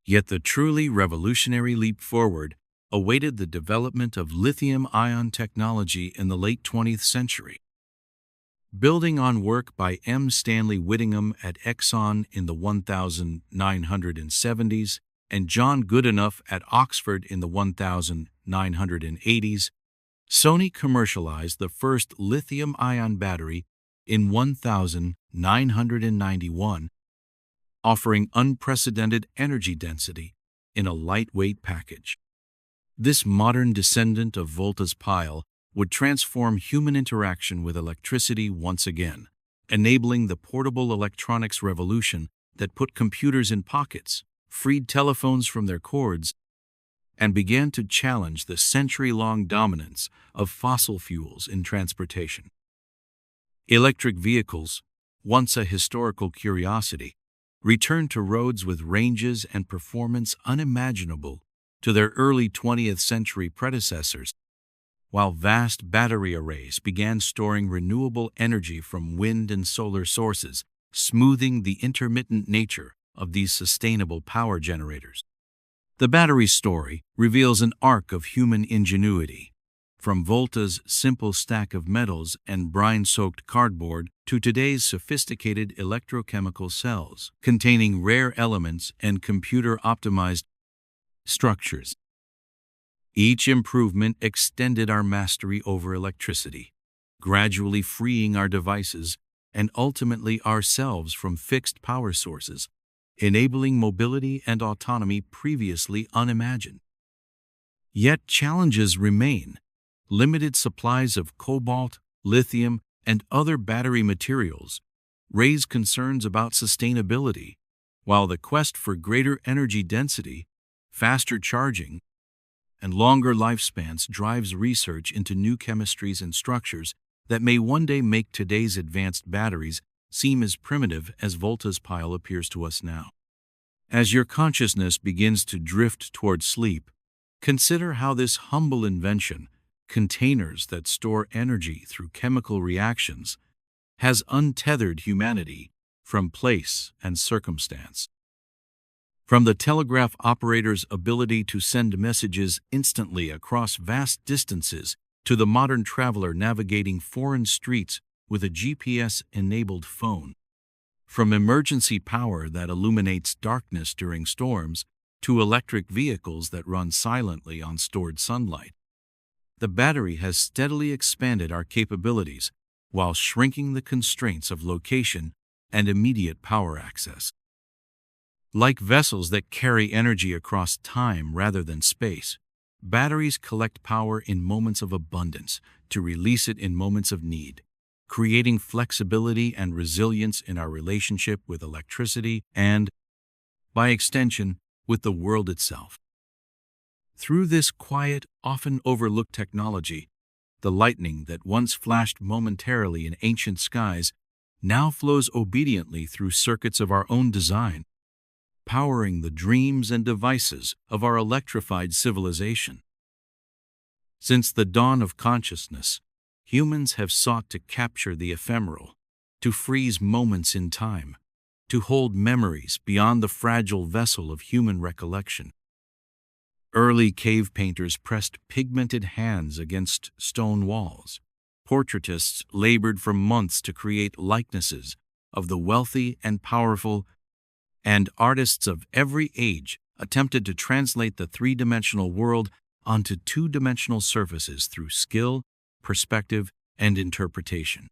Yet the truly revolutionary leap forward awaited the development of lithium-ion technology in the late 20th century. Building on work by M. Stanley Whittingham at Exxon in the 1970s and John Goodenough at Oxford in the 1980s, Sony commercialized the first lithium-ion battery in 1991, offering unprecedented energy density in a lightweight package. This modern descendant of Volta's pile would transform human interaction with electricity once again, enabling the portable electronics revolution that put computers in pockets, freed telephones from their cords, and began to challenge the century-long dominance of fossil fuels in transportation. Electric vehicles, once a historical curiosity, returned to roads with ranges and performance unimaginable to their early 20th century predecessors, while vast battery arrays began storing renewable energy from wind and solar sources, smoothing the intermittent nature of these sustainable power generators. The battery story reveals an arc of human ingenuity, from Volta's simple stack of metals and brine-soaked cardboard to today's sophisticated electrochemical cells containing rare elements and computer-optimized structures. Each improvement extended our mastery over electricity, gradually freeing our devices and ultimately ourselves from fixed power sources, enabling mobility and autonomy previously unimagined. Yet challenges remain. Limited supplies of cobalt, lithium, and other battery materials raise concerns about sustainability, while the quest for greater energy density, faster charging, and longer lifespans drives research into new chemistries and structures that may one day make today's advanced batteries seem as primitive as Volta's pile appears to us now. As your consciousness begins to drift toward sleep, consider how this humble invention, containers that store energy through chemical reactions, has untethered humanity from place and circumstance. From the telegraph operator's ability to send messages instantly across vast distances to the modern traveler navigating foreign streets with a GPS-enabled phone, from emergency power that illuminates darkness during storms to electric vehicles that run silently on stored sunlight, the battery has steadily expanded our capabilities while shrinking the constraints of location and immediate power access. Like vessels that carry energy across time rather than space, batteries collect power in moments of abundance to release it in moments of need, creating flexibility and resilience in our relationship with electricity and, by extension, with the world itself. Through this quiet, often overlooked technology, the lightning that once flashed momentarily in ancient skies now flows obediently through circuits of our own design, powering the dreams and devices of our electrified civilization. Since the dawn of consciousness, humans have sought to capture the ephemeral, to freeze moments in time, to hold memories beyond the fragile vessel of human recollection. Early cave painters pressed pigmented hands against stone walls. Portraitists labored for months to create likenesses of the wealthy and powerful, and artists of every age attempted to translate the three-dimensional world onto two-dimensional surfaces through skill, perspective, and interpretation.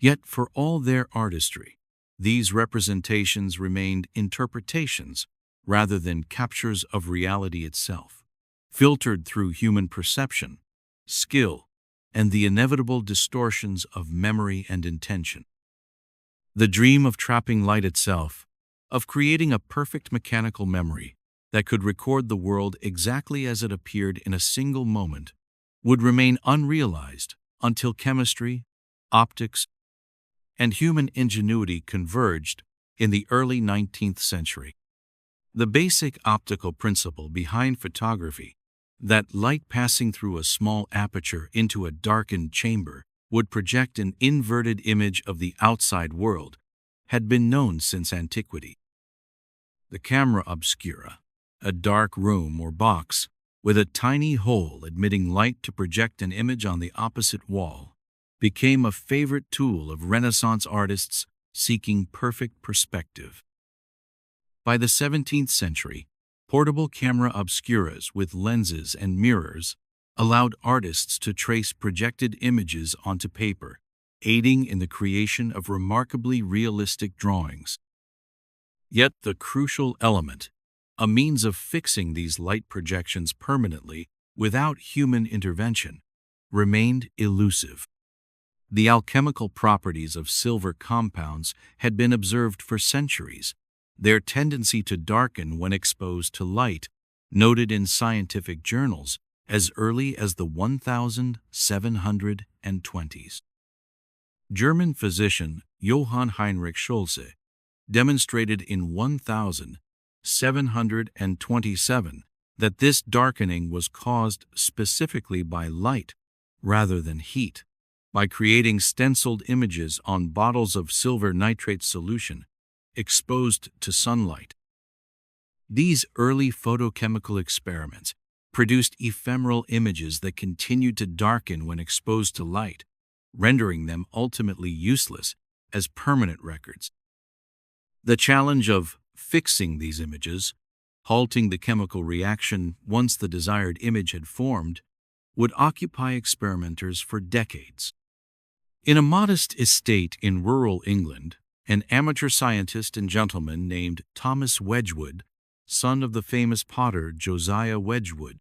Yet for all their artistry, these representations remained interpretations rather than captures of reality itself, filtered through human perception, skill, and the inevitable distortions of memory and intention. The dream of trapping light itself, of creating a perfect mechanical memory that could record the world exactly as it appeared in a single moment, would remain unrealized until chemistry, optics, and human ingenuity converged in the early 19th century. The basic optical principle behind photography, that light passing through a small aperture into a darkened chamber would project an inverted image of the outside world, had been known since antiquity. The camera obscura, a dark room or box with a tiny hole admitting light to project an image on the opposite wall, became a favorite tool of Renaissance artists seeking perfect perspective. By the 17th century, portable camera obscuras with lenses and mirrors allowed artists to trace projected images onto paper, aiding in the creation of remarkably realistic drawings. Yet the crucial element, a means of fixing these light projections permanently without human intervention, remained elusive. The alchemical properties of silver compounds had been observed for centuries, their tendency to darken when exposed to light noted in scientific journals as early as the 1720s. German physician Johann Heinrich Schulze demonstrated in 1727 that this darkening was caused specifically by light rather than heat. By creating stenciled images on bottles of silver nitrate solution exposed to sunlight. These early photochemical experiments produced ephemeral images that continued to darken when exposed to light, rendering them ultimately useless as permanent records. The challenge of fixing these images, halting the chemical reaction once the desired image had formed, would occupy experimenters for decades. In a modest estate in rural England, an amateur scientist and gentleman named Thomas Wedgwood, son of the famous potter Josiah Wedgwood,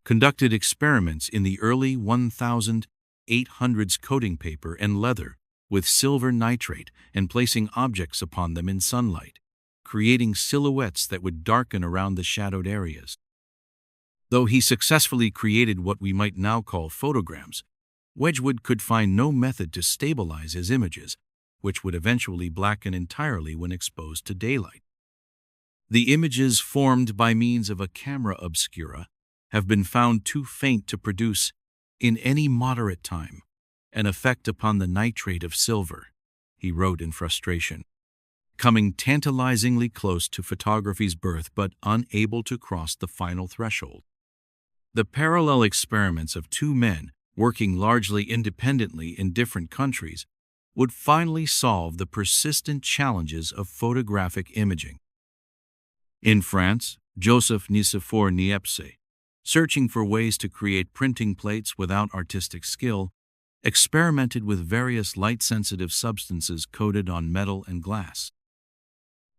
conducted experiments in the early 1800s coating paper and leather with silver nitrate and placing objects upon them in sunlight, creating silhouettes that would darken around the shadowed areas. Though he successfully created what we might now call photograms, Wedgwood could find no method to stabilize his images, which would eventually blacken entirely when exposed to daylight. The images formed by means of a camera obscura have been found too faint to produce, in any moderate time, an effect upon the nitrate of silver, he wrote in frustration, coming tantalizingly close to photography's birth but unable to cross the final threshold. The parallel experiments of two men working largely independently in different countries would finally solve the persistent challenges of photographic imaging. In France, Joseph Nicephore Niepce, searching for ways to create printing plates without artistic skill, experimented with various light-sensitive substances coated on metal and glass.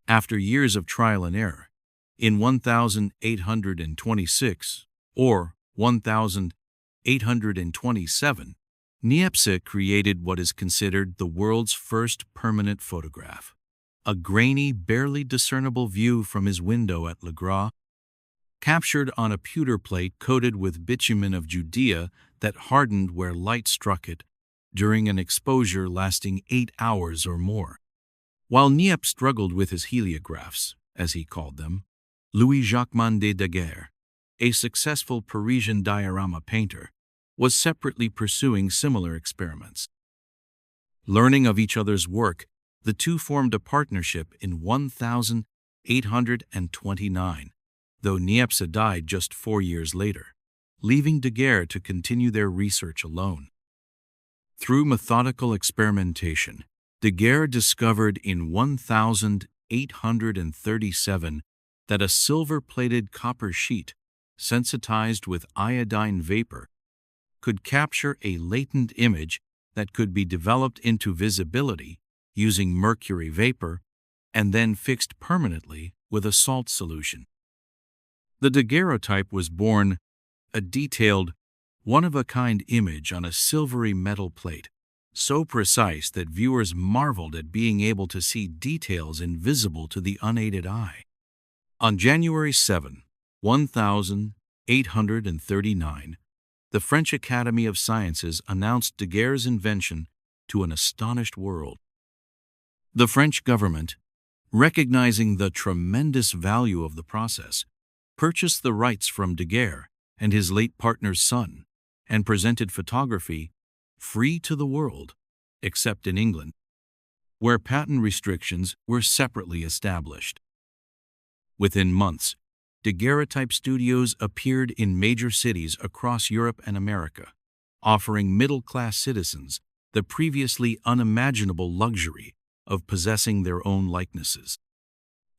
After years of trial and error, in 1826 or 1827, Niepce created what is considered the world's first permanent photograph, a grainy, barely discernible view from his window at Le Gras, captured on a pewter plate coated with bitumen of Judea that hardened where light struck it during an exposure lasting 8 hours or more. While Niepce struggled with his heliographs, as he called them, Louis-Jacques de Daguerre, a successful Parisian diorama painter, was separately pursuing similar experiments. Learning of each other's work, the two formed a partnership in 1829, though Niepce died just 4 years later, leaving Daguerre to continue their research alone. Through methodical experimentation, Daguerre discovered in 1837 that a silver-plated copper sheet, sensitized with iodine vapor, could capture a latent image that could be developed into visibility using mercury vapor and then fixed permanently with a salt solution. The daguerreotype was born, a detailed, one-of-a-kind image on a silvery metal plate, so precise that viewers marveled at being able to see details invisible to the unaided eye. On January 7, 1839, the French Academy of Sciences announced Daguerre's invention to an astonished world. The French government, recognizing the tremendous value of the process, purchased the rights from Daguerre and his late partner's son, and presented photography free to the world, except in England, where patent restrictions were separately established. Within months, daguerreotype studios appeared in major cities across Europe and America, offering middle-class citizens the previously unimaginable luxury of possessing their own likenesses.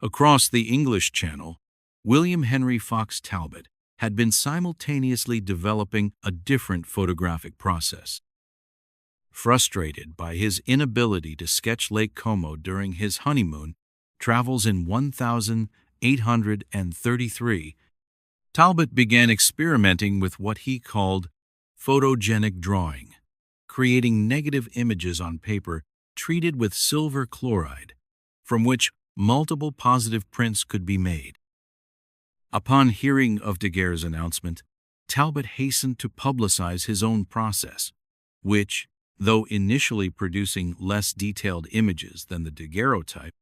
Across the English Channel, William Henry Fox Talbot had been simultaneously developing a different photographic process. Frustrated by his inability to sketch Lake Como during his honeymoon travels in 1833, Talbot began experimenting with what he called photogenic drawing, creating negative images on paper treated with silver chloride, from which multiple positive prints could be made. Upon hearing of Daguerre's announcement, Talbot hastened to publicize his own process, which, though initially producing less detailed images than the daguerreotype,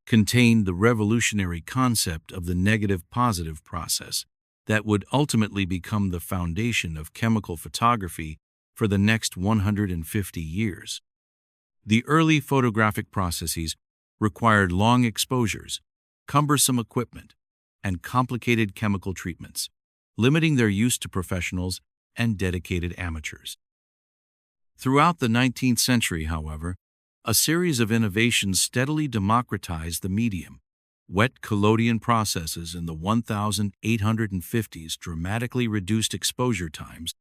contained the revolutionary concept of the negative-positive process that would ultimately become the foundation of chemical photography for the next 150 years. The early photographic processes required long exposures, cumbersome equipment, and complicated chemical treatments, limiting their use to professionals and dedicated amateurs. Throughout the 19th century, however, a series of innovations steadily democratized the medium. Wet collodion processes in the 1850s dramatically reduced exposure times.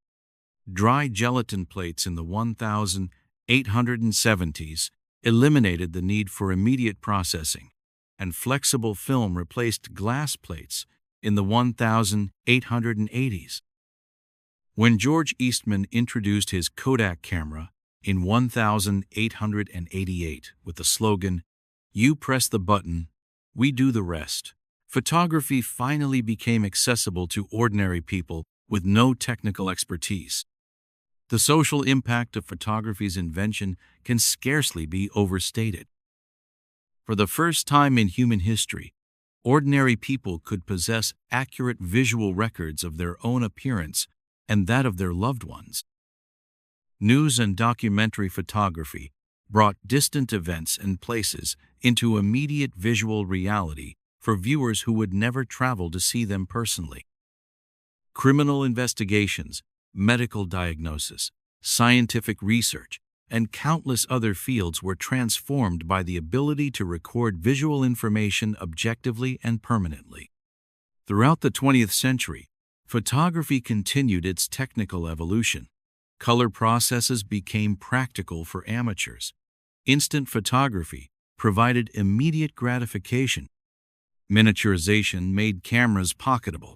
Dry gelatin plates in the 1870s eliminated the need for immediate processing, and flexible film replaced glass plates in the 1880s. When George Eastman introduced his Kodak camera in 1888 with the slogan, "You press the button, we do the rest," photography finally became accessible to ordinary people with no technical expertise. The social impact of photography's invention can scarcely be overstated. For the first time in human history, ordinary people could possess accurate visual records of their own appearance and that of their loved ones. News and documentary photography brought distant events and places into immediate visual reality for viewers who would never travel to see them personally. Criminal investigations, medical diagnosis, scientific research, and countless other fields were transformed by the ability to record visual information objectively and permanently. Throughout the 20th century, photography continued its technical evolution. Color processes became practical for amateurs. Instant photography provided immediate gratification. Miniaturization made cameras pocketable,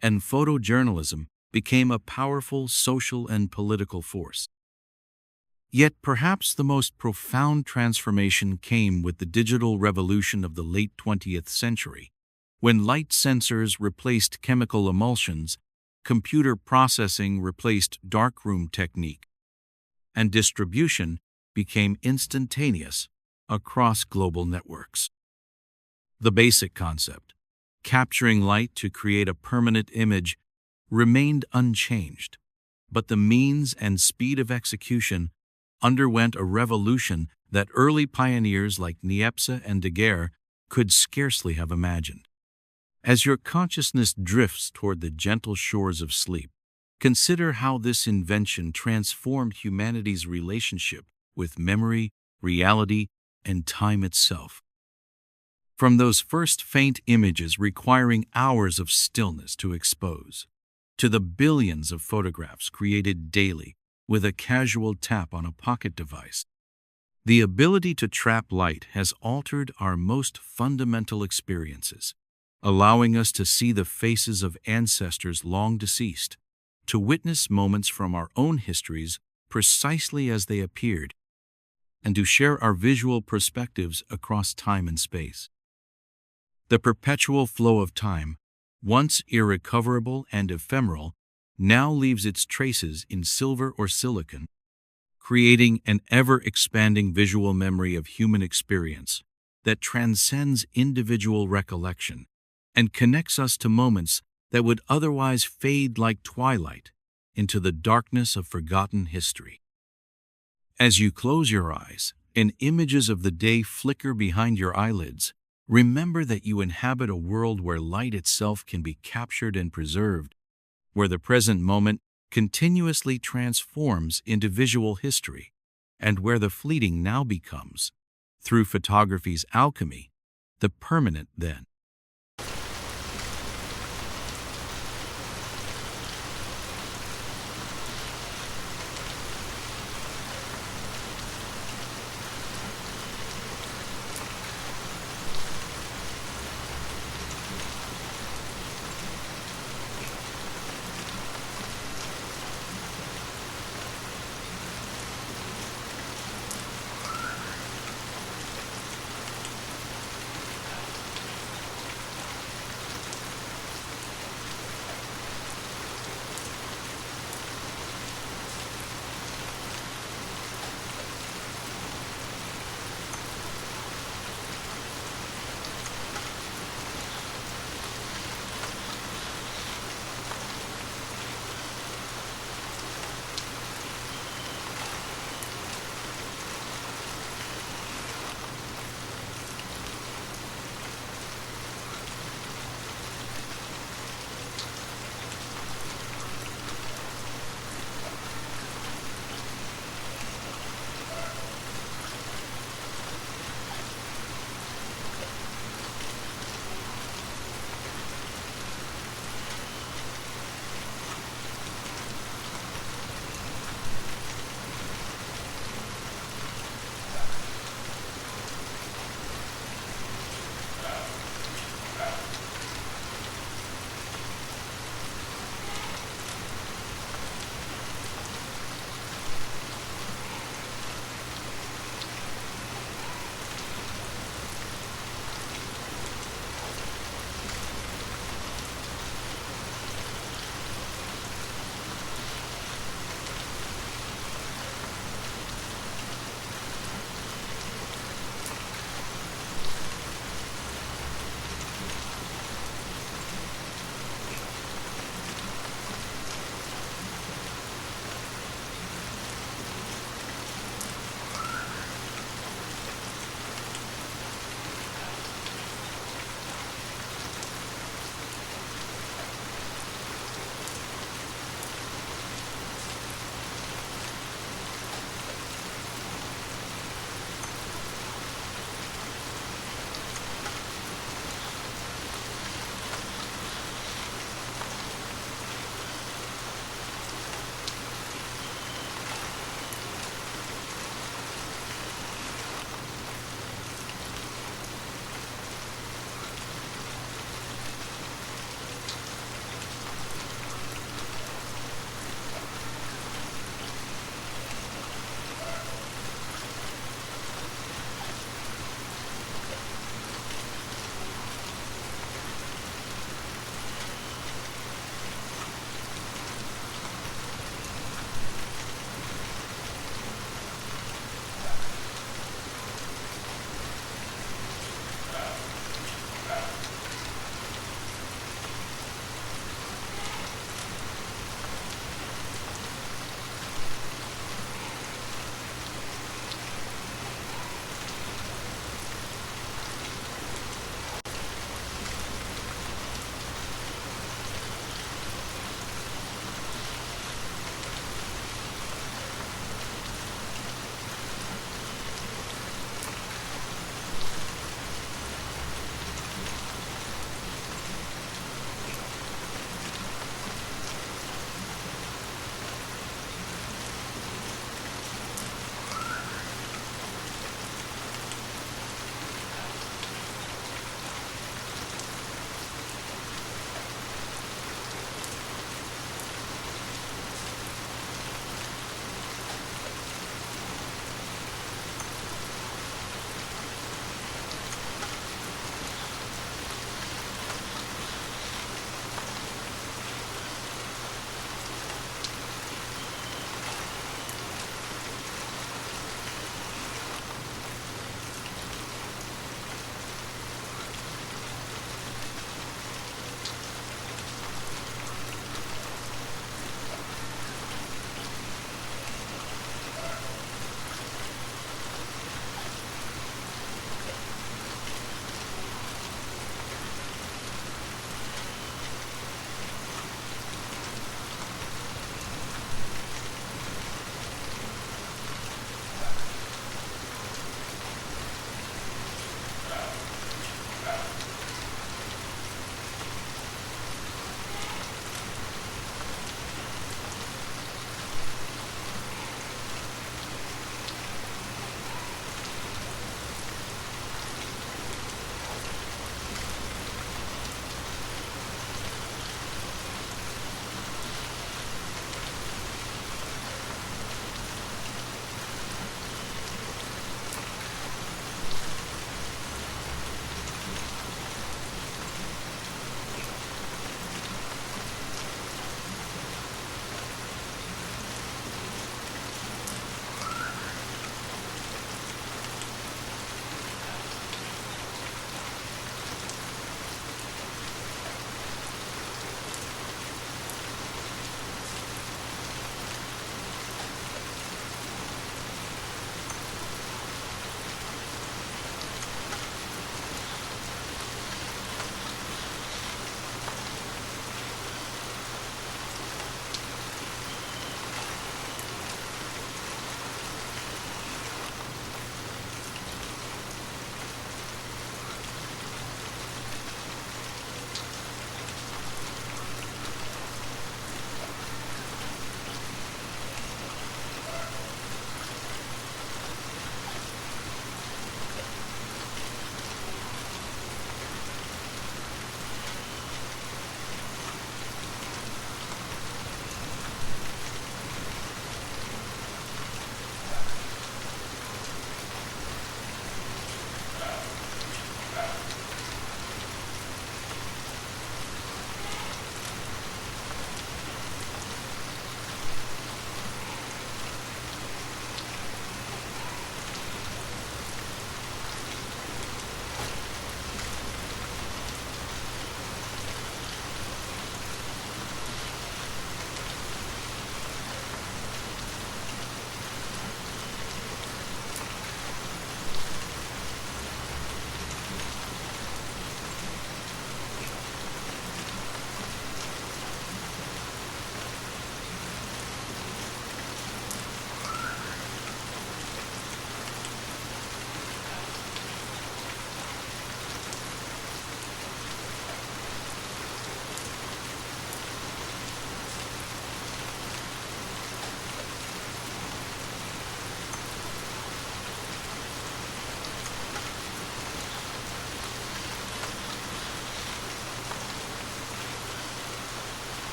and photojournalism became a powerful social and political force. Yet perhaps the most profound transformation came with the digital revolution of the late 20th century, when light sensors replaced chemical emulsions, computer processing replaced darkroom technique, and distribution became instantaneous across global networks. The basic concept, capturing light to create a permanent image, remained unchanged, but the means and speed of execution underwent a revolution that early pioneers like Niepce and Daguerre could scarcely have imagined. As your consciousness drifts toward the gentle shores of sleep, consider how this invention transformed humanity's relationship with memory, reality, and time itself. From those first faint images requiring hours of stillness to expose, to the billions of photographs created daily with a casual tap on a pocket device, the ability to trap light has altered our most fundamental experiences, allowing us to see the faces of ancestors long deceased, to witness moments from our own histories precisely as they appeared, and to share our visual perspectives across time and space. The perpetual flow of time, once irrecoverable and ephemeral, now leaves its traces in silver or silicon, creating an ever-expanding visual memory of human experience that transcends individual recollection and connects us to moments that would otherwise fade like twilight into the darkness of forgotten history. As you close your eyes and images of the day flicker behind your eyelids, remember that you inhabit a world where light itself can be captured and preserved, where the present moment continuously transforms into visual history, and where the fleeting now becomes, through photography's alchemy, the permanent then.